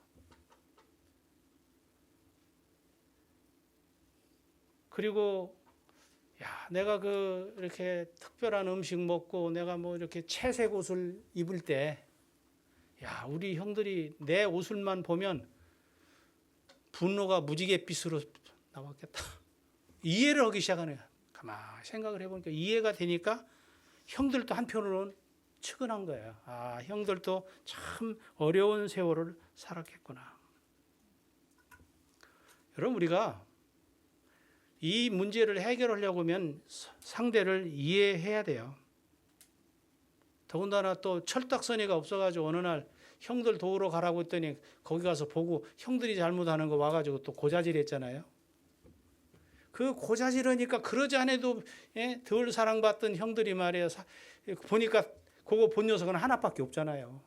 그리고 내가 이렇게 특별한 음식 먹고 내가 뭐 이렇게 채색 옷을 입을 때 우리 형들이 내 옷을만 보면 분노가 무지갯빛으로 나왔겠다. 이해를 하기 시작하네요. 가만히 생각을 해보니까 이해가 되니까 형들도 한편으로는 측은한 거예요. 아, 형들도 참 어려운 세월을 살았겠구나. 여러분 우리가 이 문제를 해결하려고 하면 상대를 이해해야 돼요. 더군다나 또 철딱서니가 없어가지고 어느 날 형들 도우러 가라고 했더니 거기 가서 보고 형들이 잘못하는 거 와가지고 또 고자질했잖아요. 그 고자질하니까 그러지 않아도 덜 사랑받던 형들이 말이에요. 보니까 그거 본 녀석은 하나밖에 없잖아요.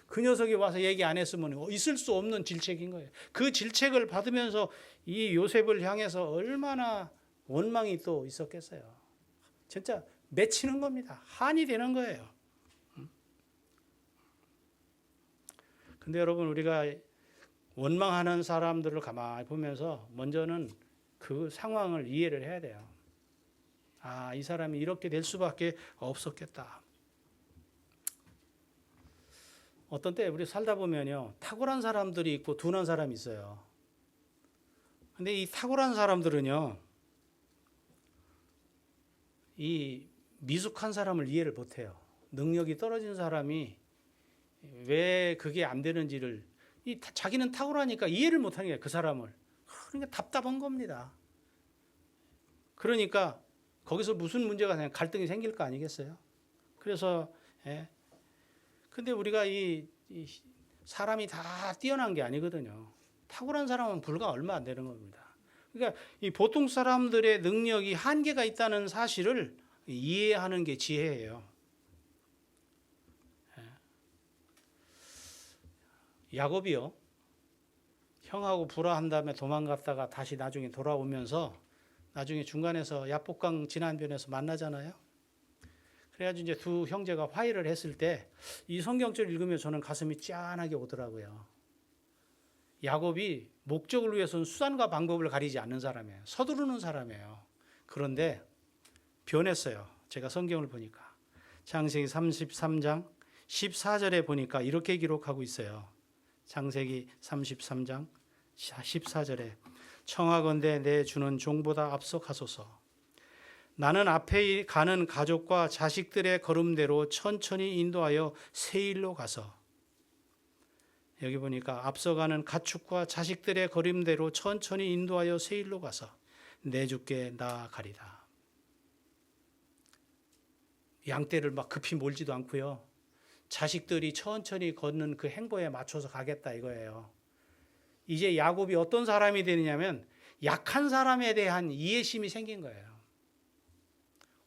그 녀석이 와서 얘기 안 했으면 있을 수 없는 질책인 거예요. 그 질책을 받으면서 이 요셉을 향해서 얼마나 원망이 또 있었겠어요. 진짜 맺히는 겁니다. 한이 되는 거예요. 근데 여러분 우리가 원망하는 사람들을 가만히 보면서 먼저는 그 상황을 이해를 해야 돼요. 아, 이 사람이 이렇게 될 수밖에 없었겠다. 어떤 때 우리 살다 보면요, 탁월한 사람들이 있고 둔한 사람이 있어요. 근데 이 탁월한 사람들은요, 이 미숙한 사람을 이해를 못해요. 능력이 떨어진 사람이 왜 그게 안 되는지를 자기는 탁월하니까 이해를 못하는 거예요. 그 사람을. 그러니까 답답한 겁니다. 그러니까 거기서 무슨 문제가 생겨 갈등이 생길 거 아니겠어요? 그래서 근데 우리가 이 사람이 다 뛰어난 게 아니거든요. 탁월한 사람은 불과 얼마 안 되는 겁니다. 그러니까 이 보통 사람들의 능력이 한계가 있다는 사실을 이해하는 게 지혜예요. 야곱이요, 형하고 불화한 다음에 도망갔다가 다시 나중에 돌아오면서 나중에 중간에서 야복강 진안변에서 만나잖아요. 그래가지고 이제 두 형제가 화해를 했을 때 이 성경절 읽으면 저는 가슴이 짠하게 오더라고요. 야곱이 목적을 위해서는 수단과 방법을 가리지 않는 사람이에요. 서두르는 사람이에요. 그런데 변했어요. 제가 성경을 보니까. 창세기 33장 14절에 보니까 이렇게 기록하고 있어요. 창세기 33장 14절에 청하건대 내 주는 종보다 앞서 가소서. 나는 앞에 가는 가족과 자식들의 걸음대로 천천히 인도하여 세일로 가서. 여기 보니까 앞서가는 가축과 자식들의 걸음대로 천천히 인도하여 세일로 가서 내 주께 나아가리다. 양떼를 막 급히 몰지도 않고요. 자식들이 천천히 걷는 그 행보에 맞춰서 가겠다 이거예요. 이제 야곱이 어떤 사람이 되느냐면 약한 사람에 대한 이해심이 생긴 거예요.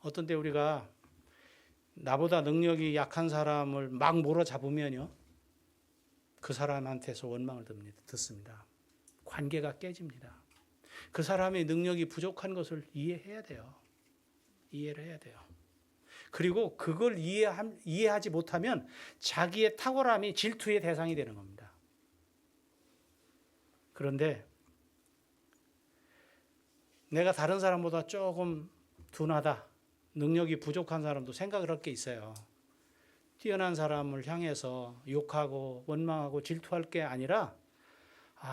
어떤 때 우리가 나보다 능력이 약한 사람을 막 몰아잡으면요. 그 사람한테서 원망을 듣습니다. 관계가 깨집니다. 그 사람의 능력이 부족한 것을 이해해야 돼요. 이해를 해야 돼요. 그리고 그걸 이해하지 못하면 자기의 탁월함이 질투의 대상이 되는 겁니다. 그런데 내가 다른 사람보다 조금 둔하다, 능력이 부족한 사람도 생각을 할 게 있어요. 뛰어난 사람을 향해서 욕하고 원망하고 질투할 게 아니라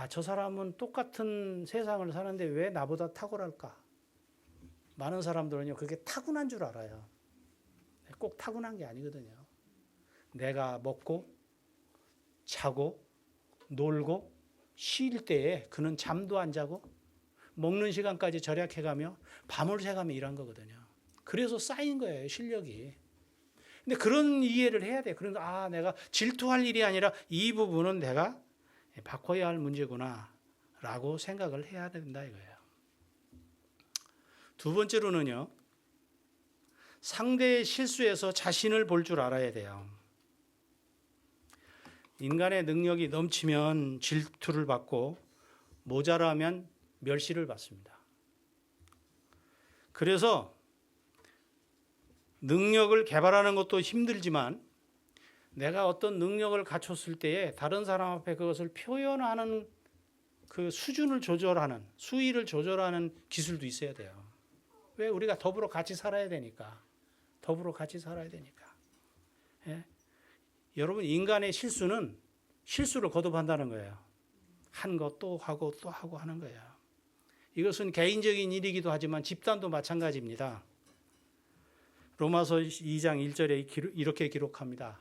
저 사람은 똑같은 세상을 사는데 왜 나보다 탁월할까? 많은 사람들은요 그게 타고난 줄 알아요. 꼭 타고난 게 아니거든요. 내가 먹고 자고 놀고 쉴 때에 그는 잠도 안 자고 먹는 시간까지 절약해가며 밤을 새가며 일한 거거든요. 그래서 쌓인 거예요, 실력이. 근데 그런 이해를 해야 돼요. 그러니까 내가 질투할 일이 아니라 이 부분은 내가 바꿔야 할 문제구나 라고 생각을 해야 된다 이거예요. 두 번째로는요. 상대의 실수에서 자신을 볼 줄 알아야 돼요. 인간의 능력이 넘치면 질투를 받고 모자라면 멸시를 받습니다. 그래서 능력을 개발하는 것도 힘들지만 내가 어떤 능력을 갖췄을 때에 다른 사람 앞에 그것을 표현하는 그 수준을 조절하는, 수위를 조절하는 기술도 있어야 돼요. 왜? 우리가 더불어 같이 살아야 되니까. 더불어 같이 살아야 되니까. 예? 여러분, 인간의 실수는 실수를 거듭한다는 거예요. 한 것 또 하고 또 하고 하는 거예요. 이것은 개인적인 일이기도 하지만 집단도 마찬가지입니다. 로마서 2장 1절에 이렇게 기록합니다.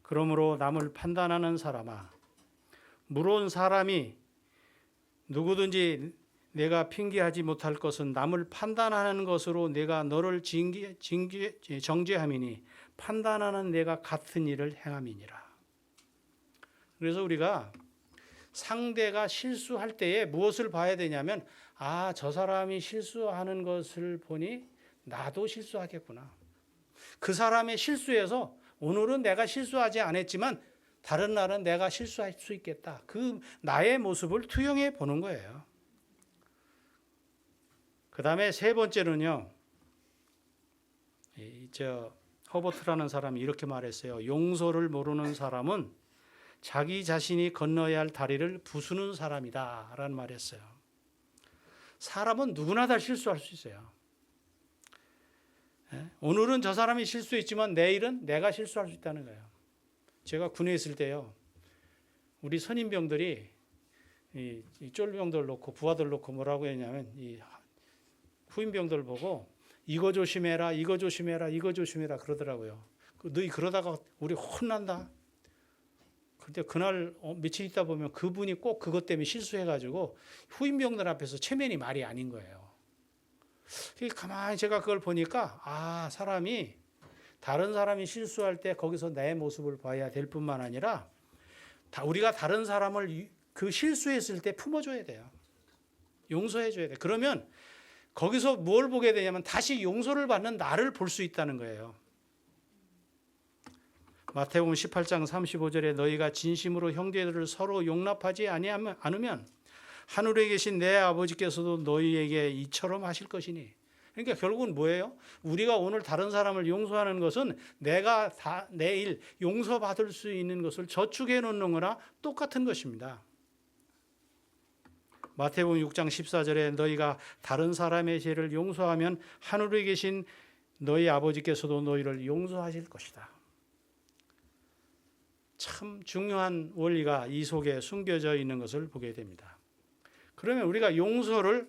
그러므로 남을 판단하는 사람아, 물론 사람이 누구든지 내가 핑계하지 못할 것은 남을 판단하는 것으로 내가 너를 정죄함이니 판단하는 내가 같은 일을 행함이니라. 그래서 우리가 상대가 실수할 때에 무엇을 봐야 되냐면 저 사람이 실수하는 것을 보니 나도 실수하겠구나. 그 사람의 실수에서 오늘은 내가 실수하지 않았지만 다른 날은 내가 실수할 수 있겠다. 그 나의 모습을 투영해 보는 거예요. 그 다음에 세 번째는요. 허버트라는 사람이 이렇게 말했어요. 용서를 모르는 사람은 자기 자신이 건너야 할 다리를 부수는 사람이다 라는 말을 했어요. 사람은 누구나 다 실수할 수 있어요. 오늘은 저 사람이 실수했지만 내일은 내가 실수할 수 있다는 거예요. 제가 군에 있을 때요. 우리 선임병들이 이 쫄병들 놓고 부하들 놓고 뭐라고 했냐면 이 후임병들 보고 이거 조심해라, 이거 조심해라, 이거 조심해라 그러더라고요. 너희 그러다가 우리 혼난다. 근데 그날 며칠 있다 보면 그분이 꼭 그것 때문에 실수해가지고 후임병들 앞에서 체면이 말이 아닌 거예요. 가만히 제가 그걸 보니까 사람이 다른 사람이 실수할 때 거기서 내 모습을 봐야 될 뿐만 아니라 우리가 다른 사람을 그 실수했을 때 품어줘야 돼요. 용서해줘야 돼요. 그러면 거기서 뭘 보게 되냐면 다시 용서를 받는 나를 볼 수 있다는 거예요. 마태복음 18장 35절에 너희가 진심으로 형제들을 서로 용납하지 않으면 하늘에 계신 내 아버지께서도 너희에게 이처럼 하실 것이니. 그러니까 결국은 뭐예요? 우리가 오늘 다른 사람을 용서하는 것은 내가 내일 용서받을 수 있는 것을 저축해 놓는 거나 똑같은 것입니다. 마태복음 6장 14절에 너희가 다른 사람의 죄를 용서하면 하늘에 계신 너희 아버지께서도 너희를 용서하실 것이다. 참 중요한 원리가 이 속에 숨겨져 있는 것을 보게 됩니다. 그러면 우리가 용서를,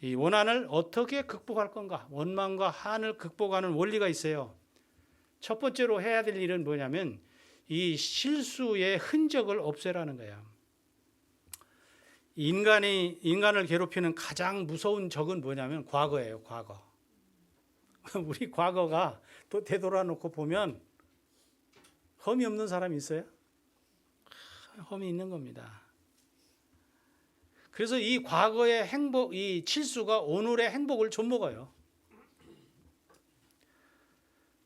이 원한을 어떻게 극복할 건가? 원망과 한을 극복하는 원리가 있어요. 첫 번째로 해야 될 일은 뭐냐면 이 실수의 흔적을 없애라는 거예요. 인간을 괴롭히는 가장 무서운 적은 뭐냐면 과거예요. 과거. 우리 과거가 또 되돌아놓고 보면 험이 없는 사람이 있어요? 험이 있는 겁니다. 그래서 이 과거의 행복, 이 실수가 오늘의 행복을 좀먹어요.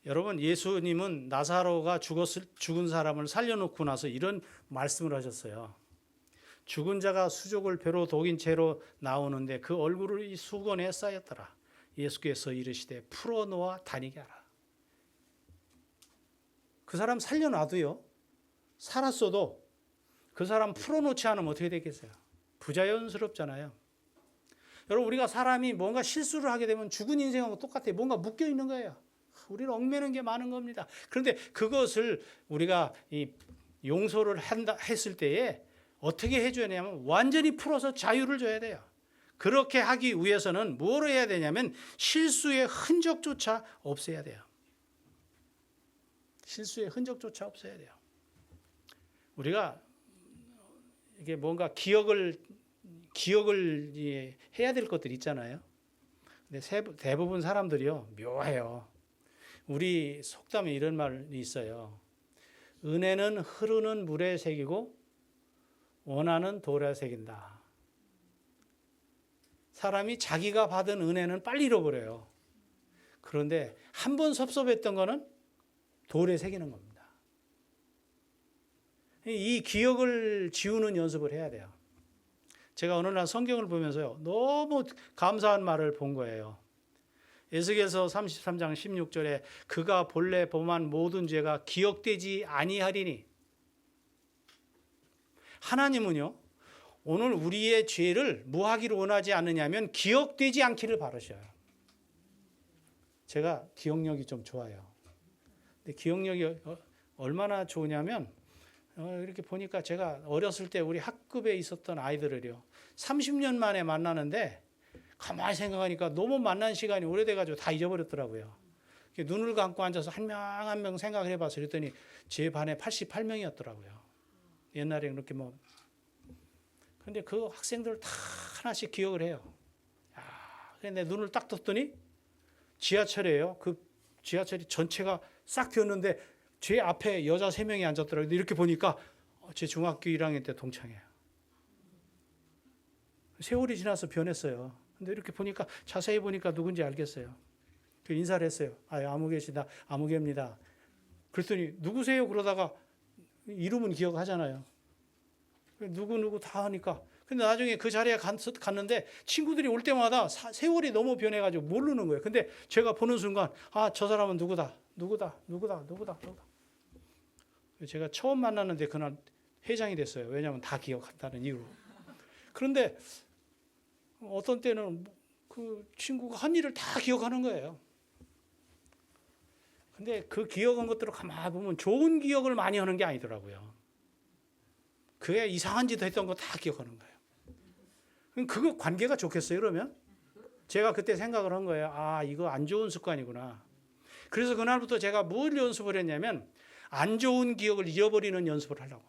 여러분, 예수님은 나사로가 죽은 사람을 살려놓고 나서 이런 말씀을 하셨어요. 죽은 자가 수족을 배로 독인 채로 나오는데 그 얼굴을 이 수건에 쌓였더라. 예수께서 이르시되 풀어놓아 다니게 하라. 그 사람 살려놔도요, 살았어도 그 사람 풀어놓지 않으면 어떻게 되겠어요? 부자연스럽잖아요. 여러분, 우리가 사람이 뭔가 실수를 하게 되면 죽은 인생하고 똑같아요. 뭔가 묶여 있는 거예요. 우리는 얽매는 게 많은 겁니다. 그런데 그것을 우리가 이 용서를 했을 때에 어떻게 해줘야 되냐면 완전히 풀어서 자유를 줘야 돼요. 그렇게 하기 위해서는 뭘 해야 되냐면 실수의 흔적조차 없애야 돼요. 실수의 흔적조차 없애야 돼요. 우리가 이게 뭔가 기억을 해야 될 것들이 있잖아요. 근데 대부분 사람들이요, 묘해요. 우리 속담에 이런 말이 있어요. 은혜는 흐르는 물에 새기고 원한은 돌에 새긴다. 사람이 자기가 받은 은혜는 빨리 잃어버려요. 그런데 한 번 섭섭했던 거는 돌에 새기는 겁니다. 이 기억을 지우는 연습을 해야 돼요. 제가 어느 날 성경을 보면서요, 너무 감사한 말을 본 거예요. 에스겔서 33장 16절에 그가 본래 범한 모든 죄가 기억되지 아니하리니. 하나님은요, 오늘 우리의 죄를 무하기를 원하지 않느냐면 기억되지 않기를 바라셔요. 제가 기억력이 좀 좋아요. 근데 기억력이 얼마나 좋으냐면 이렇게 보니까 제가 어렸을 때 우리 학급에 있었던 아이들을요, 30년 만에 만나는데 가만히 생각하니까 너무 만난 시간이 오래돼가지고 다 잊어버렸더라고요. 눈을 감고 앉아서 한 명 한 명 생각을 해봐서 그랬더니 제 반에 88명이었더라고요. 옛날에 그렇게 뭐. 근데 그 학생들 다 하나씩 기억을 해요. 근데 눈을 딱 떴더니 지하철이에요. 그 지하철이 전체가 싹 비었는데 제 앞에 여자 3명이 앉았더라고요. 이렇게 보니까 제 중학교 1학년 때 동창이에요. 세월이 지나서 변했어요. 근데 이렇게 보니까 자세히 보니까 누군지 알겠어요. 그 인사를 했어요. 아무개시다. 아무개입니다. 그랬더니 누구세요? 그러다가 이름은 기억하잖아요. 누구 다 하니까. 근데 나중에 그 자리에 갔는데 친구들이 올 때마다 세월이 너무 변해가지고 모르는 거예요. 근데 제가 보는 순간 저 사람은 누구다. 제가 처음 만났는데 그날 회장이 됐어요. 왜냐하면 다 기억한다는 이유로. 그런데 어떤 때는 그 친구가 한 일을 다 기억하는 거예요. 근데 그 기억한 것들을 가만히 보면 좋은 기억을 많이 하는 게 아니더라고요. 그게 이상한 짓 했던 거 다 기억하는 거예요. 그럼 그거 관계가 좋겠어요, 그러면? 제가 그때 생각을 한 거예요. 이거 안 좋은 습관이구나. 그래서 그날부터 제가 뭘 연습을 했냐면 안 좋은 기억을 잃어버리는 연습을 하려고.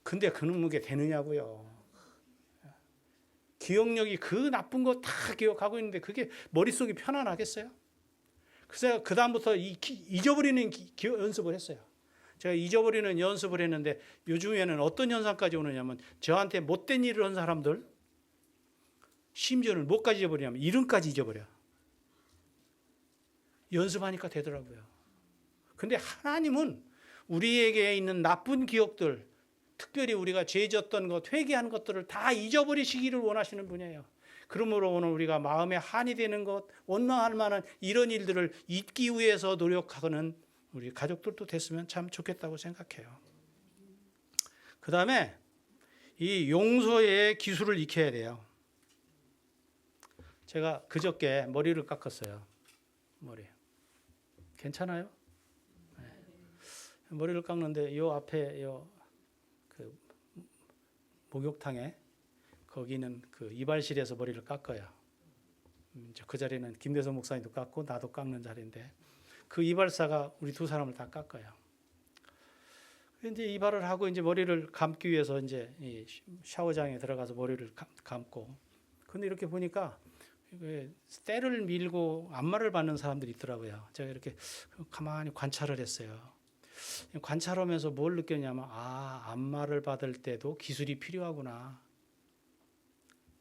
근데 그게 되느냐고요. 기억력이 그 나쁜 거 다 기억하고 있는데 그게 머릿속이 편안하겠어요? 그래서 그 다음부터 잊어버리는 연습을 했어요. 제가 잊어버리는 연습을 했는데 요즘에는 어떤 현상까지 오느냐면 저한테 못된 일을 한 사람들 심지어는 뭐까지 잊어버리냐면 이름까지 잊어버려. 연습하니까 되더라고요. 근데 하나님은 우리에게 있는 나쁜 기억들, 특별히 우리가 죄 졌던 것, 회개한 것들을 다 잊어버리시기를 원하시는 분이에요. 그러므로 오늘 우리가 마음에 한이 되는 것, 원망할 만한 이런 일들을 잊기 위해서 노력하는 우리 가족들도 됐으면 참 좋겠다고 생각해요. 그 다음에 이 용서의 기술을 익혀야 돼요. 제가 그저께 머리를 깎았어요. 머리. 괜찮아요? 네. 머리를 깎는데 요 앞에 그 목욕탕에 거기는 그 이발실에서 머리를 깎아요. 그 자리는 김대성 목사님도 깎고 나도 깎는 자리인데 그 이발사가 우리 두 사람을 다 깎아요. 이제 이발을 하고 이제 머리를 감기 위해서 이제 이 샤워장에 들어가서 머리를 감고 근데 이렇게 보니까 때를 밀고 안마를 받는 사람들이 있더라고요. 제가 이렇게 가만히 관찰을 했어요. 관찰하면서 뭘 느꼈냐면 안마를 받을 때도 기술이 필요하구나.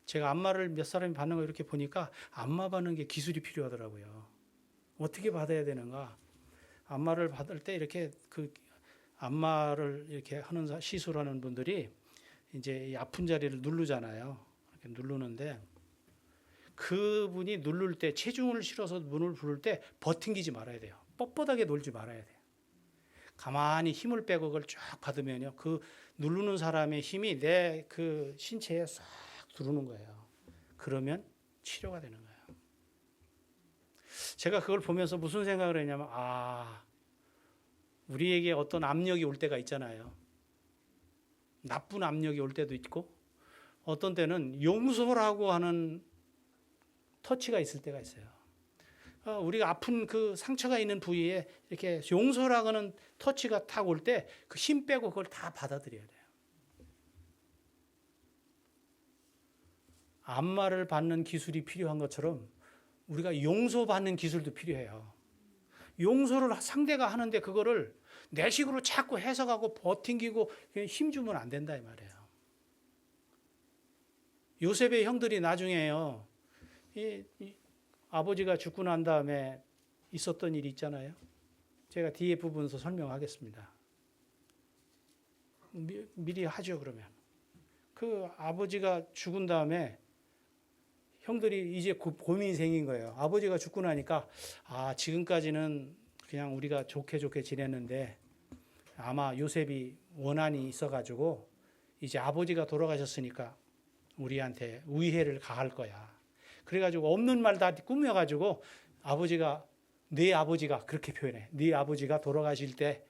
제가 안마를 몇 사람이 받는 거 이렇게 보니까 안마 받는 게 기술이 필요하더라고요. 어떻게 받아야 되는가? 안마를 받을 때 이렇게 그 안마를 이렇게 하는 시술하는 분들이 이제 이 아픈 자리를 누르잖아요. 이렇게 누르는데 그분이 누를 때 체중을 실어서 문을 부를 때 버팅기지 말아야 돼요. 뻣뻣하게 놀지 말아야 돼요. 가만히 힘을 빼고 그걸 쫙 받으면요. 그 누르는 사람의 힘이 내 그 신체에 싹 들어오는 거예요. 그러면 치료가 되는 거예요. 제가 그걸 보면서 무슨 생각을 했냐면 우리에게 어떤 압력이 올 때가 있잖아요. 나쁜 압력이 올 때도 있고 어떤 때는 용서라고 하는 터치가 있을 때가 있어요. 우리가 아픈 그 상처가 있는 부위에 이렇게 용서라고 하는 터치가 탁 올 때 그 힘 빼고 그걸 다 받아들여야 돼요. 안마를 받는 기술이 필요한 것처럼 우리가 용서받는 기술도 필요해요. 용서를 상대가 하는데 그거를 내 식으로 자꾸 해석하고 버팅기고 힘주면 안 된다 이 말이에요. 요셉의 형들이 나중에요. 이 아버지가 죽고 난 다음에 있었던 일이 있잖아요. 제가 뒤에 부분에서 설명하겠습니다. 미리 하죠 그러면. 그 아버지가 죽은 다음에 형들이 이제 고민이 생긴 거예요. 아버지가 죽고 나니까 지금까지는 그냥 우리가 좋게 지냈는데 아마 요셉이 원한이 있어가지고 이제 아버지가 돌아가셨으니까 우리한테 위해를 가할 거야. 그래가지고 없는 말 다 꾸며가지고 네 아버지가 그렇게 표현해. 네 아버지가 돌아가실 때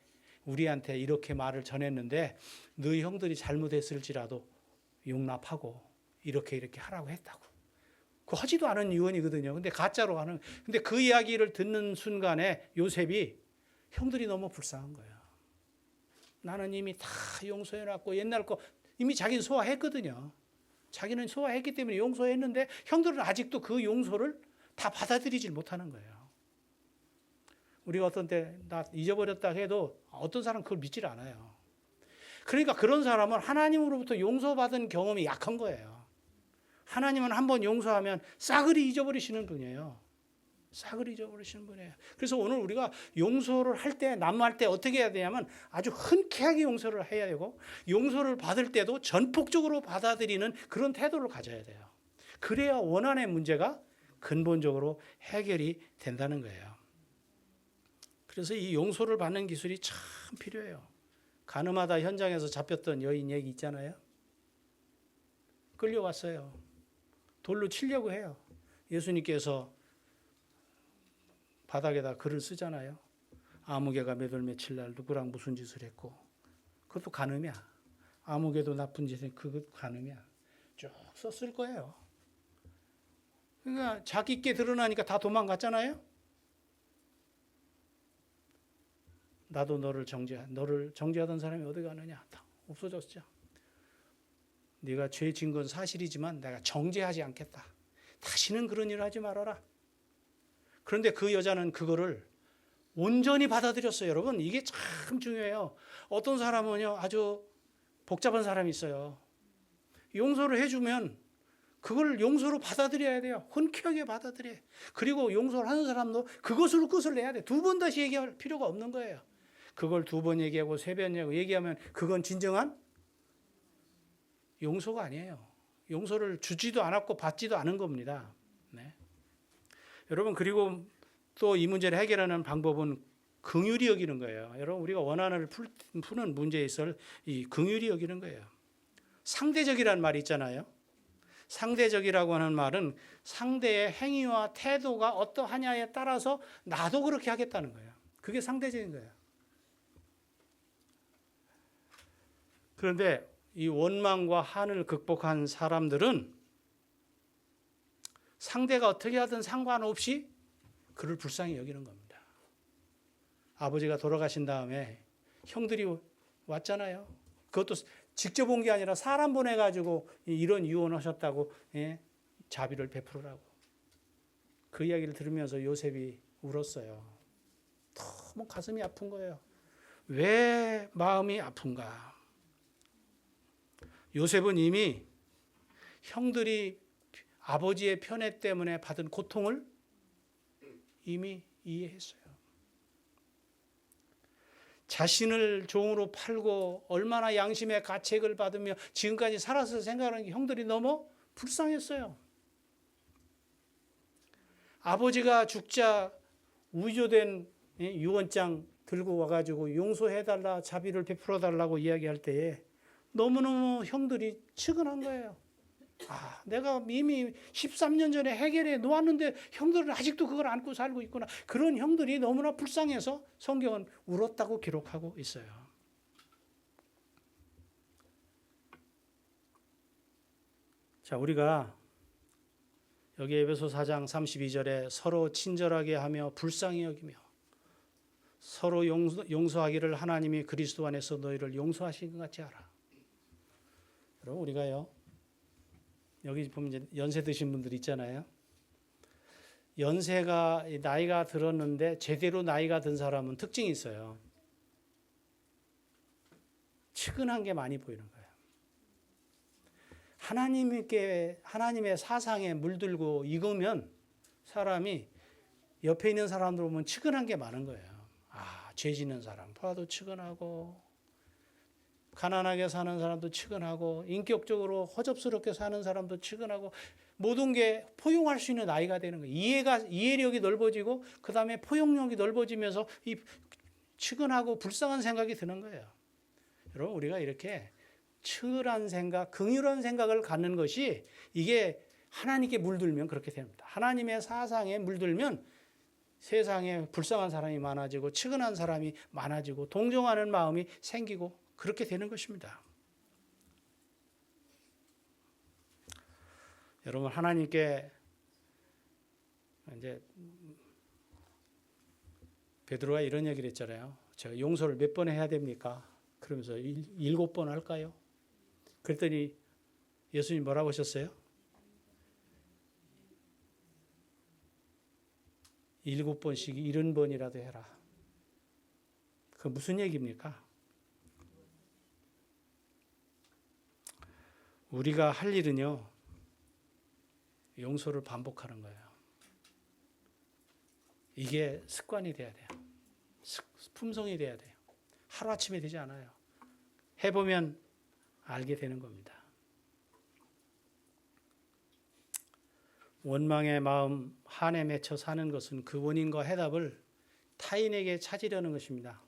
우리한테 이렇게 말을 전했는데 너희 형들이 잘못했을지라도 용납하고 이렇게 하라고 했다고. 그 하지도 않은 유언이거든요. 근데 가짜로 하는. 근데 그 이야기를 듣는 순간에 요셉이 형들이 너무 불쌍한 거예요. 나는 이미 다 용서해놨고 옛날 거 이미 자기는 소화했거든요. 자기는 소화했기 때문에 용서했는데 형들은 아직도 그 용서를 다 받아들이질 못하는 거예요. 우리가 어떤 때 나 잊어버렸다 해도 어떤 사람은 그걸 믿질 않아요. 그러니까 그런 사람은 하나님으로부터 용서받은 경험이 약한 거예요. 하나님은 한번 용서하면 싸그리 잊어버리시는 분이에요. 싸그리 잊어버리시는 분이에요. 그래서 오늘 우리가 용서를 할 때, 남할 때 어떻게 해야 되냐면 아주 흔쾌하게 용서를 해야 되고 용서를 받을 때도 전폭적으로 받아들이는 그런 태도를 가져야 돼요. 그래야 원한의 문제가 근본적으로 해결이 된다는 거예요. 그래서 이 용서를 받는 기술이 참 필요해요. 가늠하다 현장에서 잡혔던 여인 얘기 있잖아요. 끌려왔어요. 돌로 치려고 해요. 예수님께서 바닥에다 글을 쓰잖아요. 아무개가 몇 월 며칠 날 누구랑 무슨 짓을 했고 그것도 간음이야. 아무개도 나쁜 짓은 그것도 간음이야. 쭉 썼을 거예요. 그러니까 자기께 드러나니까 다 도망갔잖아요. 나도 너를 정죄하던 사람이 어디 가느냐. 다 없어졌죠. 네가 죄 진 건 사실이지만 내가 정죄하지 않겠다. 다시는 그런 일을 하지 말아라. 그런데 그 여자는 그거를 온전히 받아들였어요. 여러분 이게 참 중요해요. 어떤 사람은요 아주 복잡한 사람이 있어요. 용서를 해주면 그걸 용서로 받아들여야 돼요. 흔쾌하게 받아들여요. 그리고 용서를 하는 사람도 그것으로 끝을 내야 돼. 두 번 다시 얘기할 필요가 없는 거예요. 그걸 두 번 얘기하고 세 번 얘기하면 그건 진정한 용서가 아니에요. 용서를 주지도 않았고 받지도 않은 겁니다. 네. 여러분, 그리고 또 이 문제를 해결하는 방법은 긍휼히 여기는 거예요. 여러분, 우리가 원한을 푸는 문제에 있어 이 긍휼히 여기는 거예요. 상대적이라는 말이 있잖아요. 상대적이라고 하는 말은 상대의 행위와 태도가 어떠하냐에 따라서 나도 그렇게 하겠다는 거예요. 그게 상대적인 거예요. 그런데 이 원망과 한을 극복한 사람들은 상대가 어떻게 하든 상관없이 그를 불쌍히 여기는 겁니다. 아버지가 돌아가신 다음에 형들이 왔잖아요. 그것도 직접 온 게 아니라 사람 보내가지고 이런 유언하셨다고 자비를 베풀으라고. 그 이야기를 들으면서 요셉이 울었어요. 너무 가슴이 아픈 거예요. 왜 마음이 아픈가? 요셉은 이미 형들이 아버지의 편애 때문에 받은 고통을 이미 이해했어요. 자신을 종으로 팔고 얼마나 양심의 가책을 받으며 지금까지 살아서 생각하는 게 형들이 너무 불쌍했어요. 아버지가 죽자 위조된 유언장 들고 와가지고 용서해달라, 자비를 베풀어달라고 이야기할 때에 너무너무 형들이 측은한 거예요. 내가 이미 13년 전에 해결해 놓았는데 형들은 아직도 그걸 안고 살고 있구나. 그런 형들이 너무나 불쌍해서 성경은 울었다고 기록하고 있어요. 자, 우리가 여기 에베소 4장 32절에 서로 친절하게 하며 불쌍히 여기며 서로 용서하기를 하나님이 그리스도 안에서 너희를 용서하신 것 같이 하라. 여러분, 우리가요, 여기 보면 이제 연세 드신 분들 있잖아요. 연세가 나이가 들었는데 제대로 나이가 든 사람은 특징이 있어요. 측은한 게 많이 보이는 거예요. 하나님의 사상에 물들고 익으면 사람이 옆에 있는 사람들 보면 측은한 게 많은 거예요. 죄 짓는 사람 봐도 측은하고, 가난하게 사는 사람도 측은하고, 인격적으로 허접스럽게 사는 사람도 측은하고, 모든 게 포용할 수 있는 나이가 되는 거예요. 이해력이 넓어지고 그 다음에 포용력이 넓어지면서 이 측은하고 불쌍한 생각이 드는 거예요. 여러분, 우리가 이렇게 측은한 생각, 긍휼한 생각을 갖는 것이 이게 하나님께 물들면 그렇게 됩니다. 하나님의 사상에 물들면 세상에 불쌍한 사람이 많아지고 측은한 사람이 많아지고 동정하는 마음이 생기고 그렇게 되는 것입니다. 여러분, 하나님께 이제 베드로가 이런 얘기를 했잖아요. 제가 용서를 몇 번 해야 됩니까? 그러면서 7번 할까요? 그랬더니 예수님 뭐라고 하셨어요? 7번씩 70번이라도 해라. 그 무슨 얘기입니까? 우리가 할 일은요, 용서를 반복하는 거예요. 이게 습관이 돼야 돼요. 품성이 돼야 돼요. 하루아침에 되지 않아요. 해보면 알게 되는 겁니다. 원망의 마음, 한에 맺혀 사는 것은 그 원인과 해답을 타인에게 찾으려는 것입니다.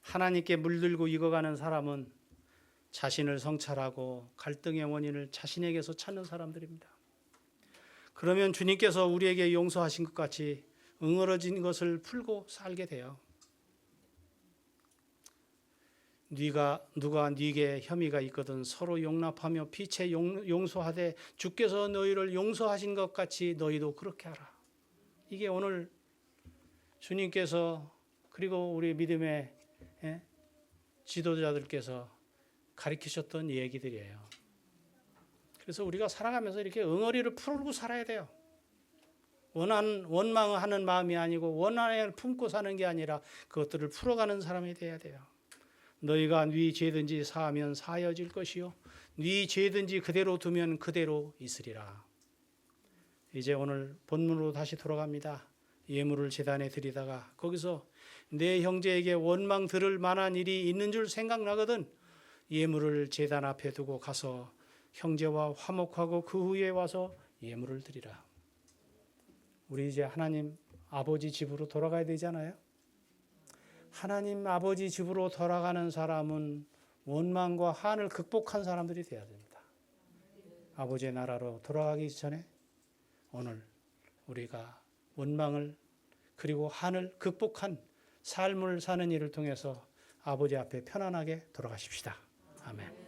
하나님께 물들고 익어가는 사람은 자신을 성찰하고 갈등의 원인을 자신에게서 찾는 사람들입니다. 그러면 주님께서 우리에게 용서하신 것 같이 응어러진 것을 풀고 살게 돼요. 누가 네게 혐의가 있거든 서로 용납하며 피채 용서하되 주께서 너희를 용서하신 것 같이 너희도 그렇게 하라. 이게 오늘 주님께서 그리고 우리 믿음의 지도자들께서 가르치셨던 얘기들이에요. 그래서 우리가 살아가면서 이렇게 응어리를 풀고 살아야 돼요. 원망하는 마음이 아니고 원한을 품고 사는 게 아니라 그것들을 풀어가는 사람이 돼야 돼요. 너희가 네 죄든지 사하면 사하여질 것이요 네 죄든지 그대로 두면 그대로 있으리라. 이제 오늘 본문으로 다시 돌아갑니다. 예물을 제단에 드리다가 거기서 내 형제에게 원망 들을 만한 일이 있는 줄 생각나거든 예물을 제단 앞에 두고 가서 형제와 화목하고 그 후에 와서 예물을 드리라. 우리 이제 하나님 아버지 집으로 돌아가야 되잖아요. 하나님 아버지 집으로 돌아가는 사람은 원망과 한을 극복한 사람들이 되어야 됩니다. 아버지의 나라로 돌아가기 전에 오늘 우리가 원망을 그리고 한을 극복한 삶을 사는 일을 통해서 아버지 앞에 편안하게 돌아가십시다. 아멘.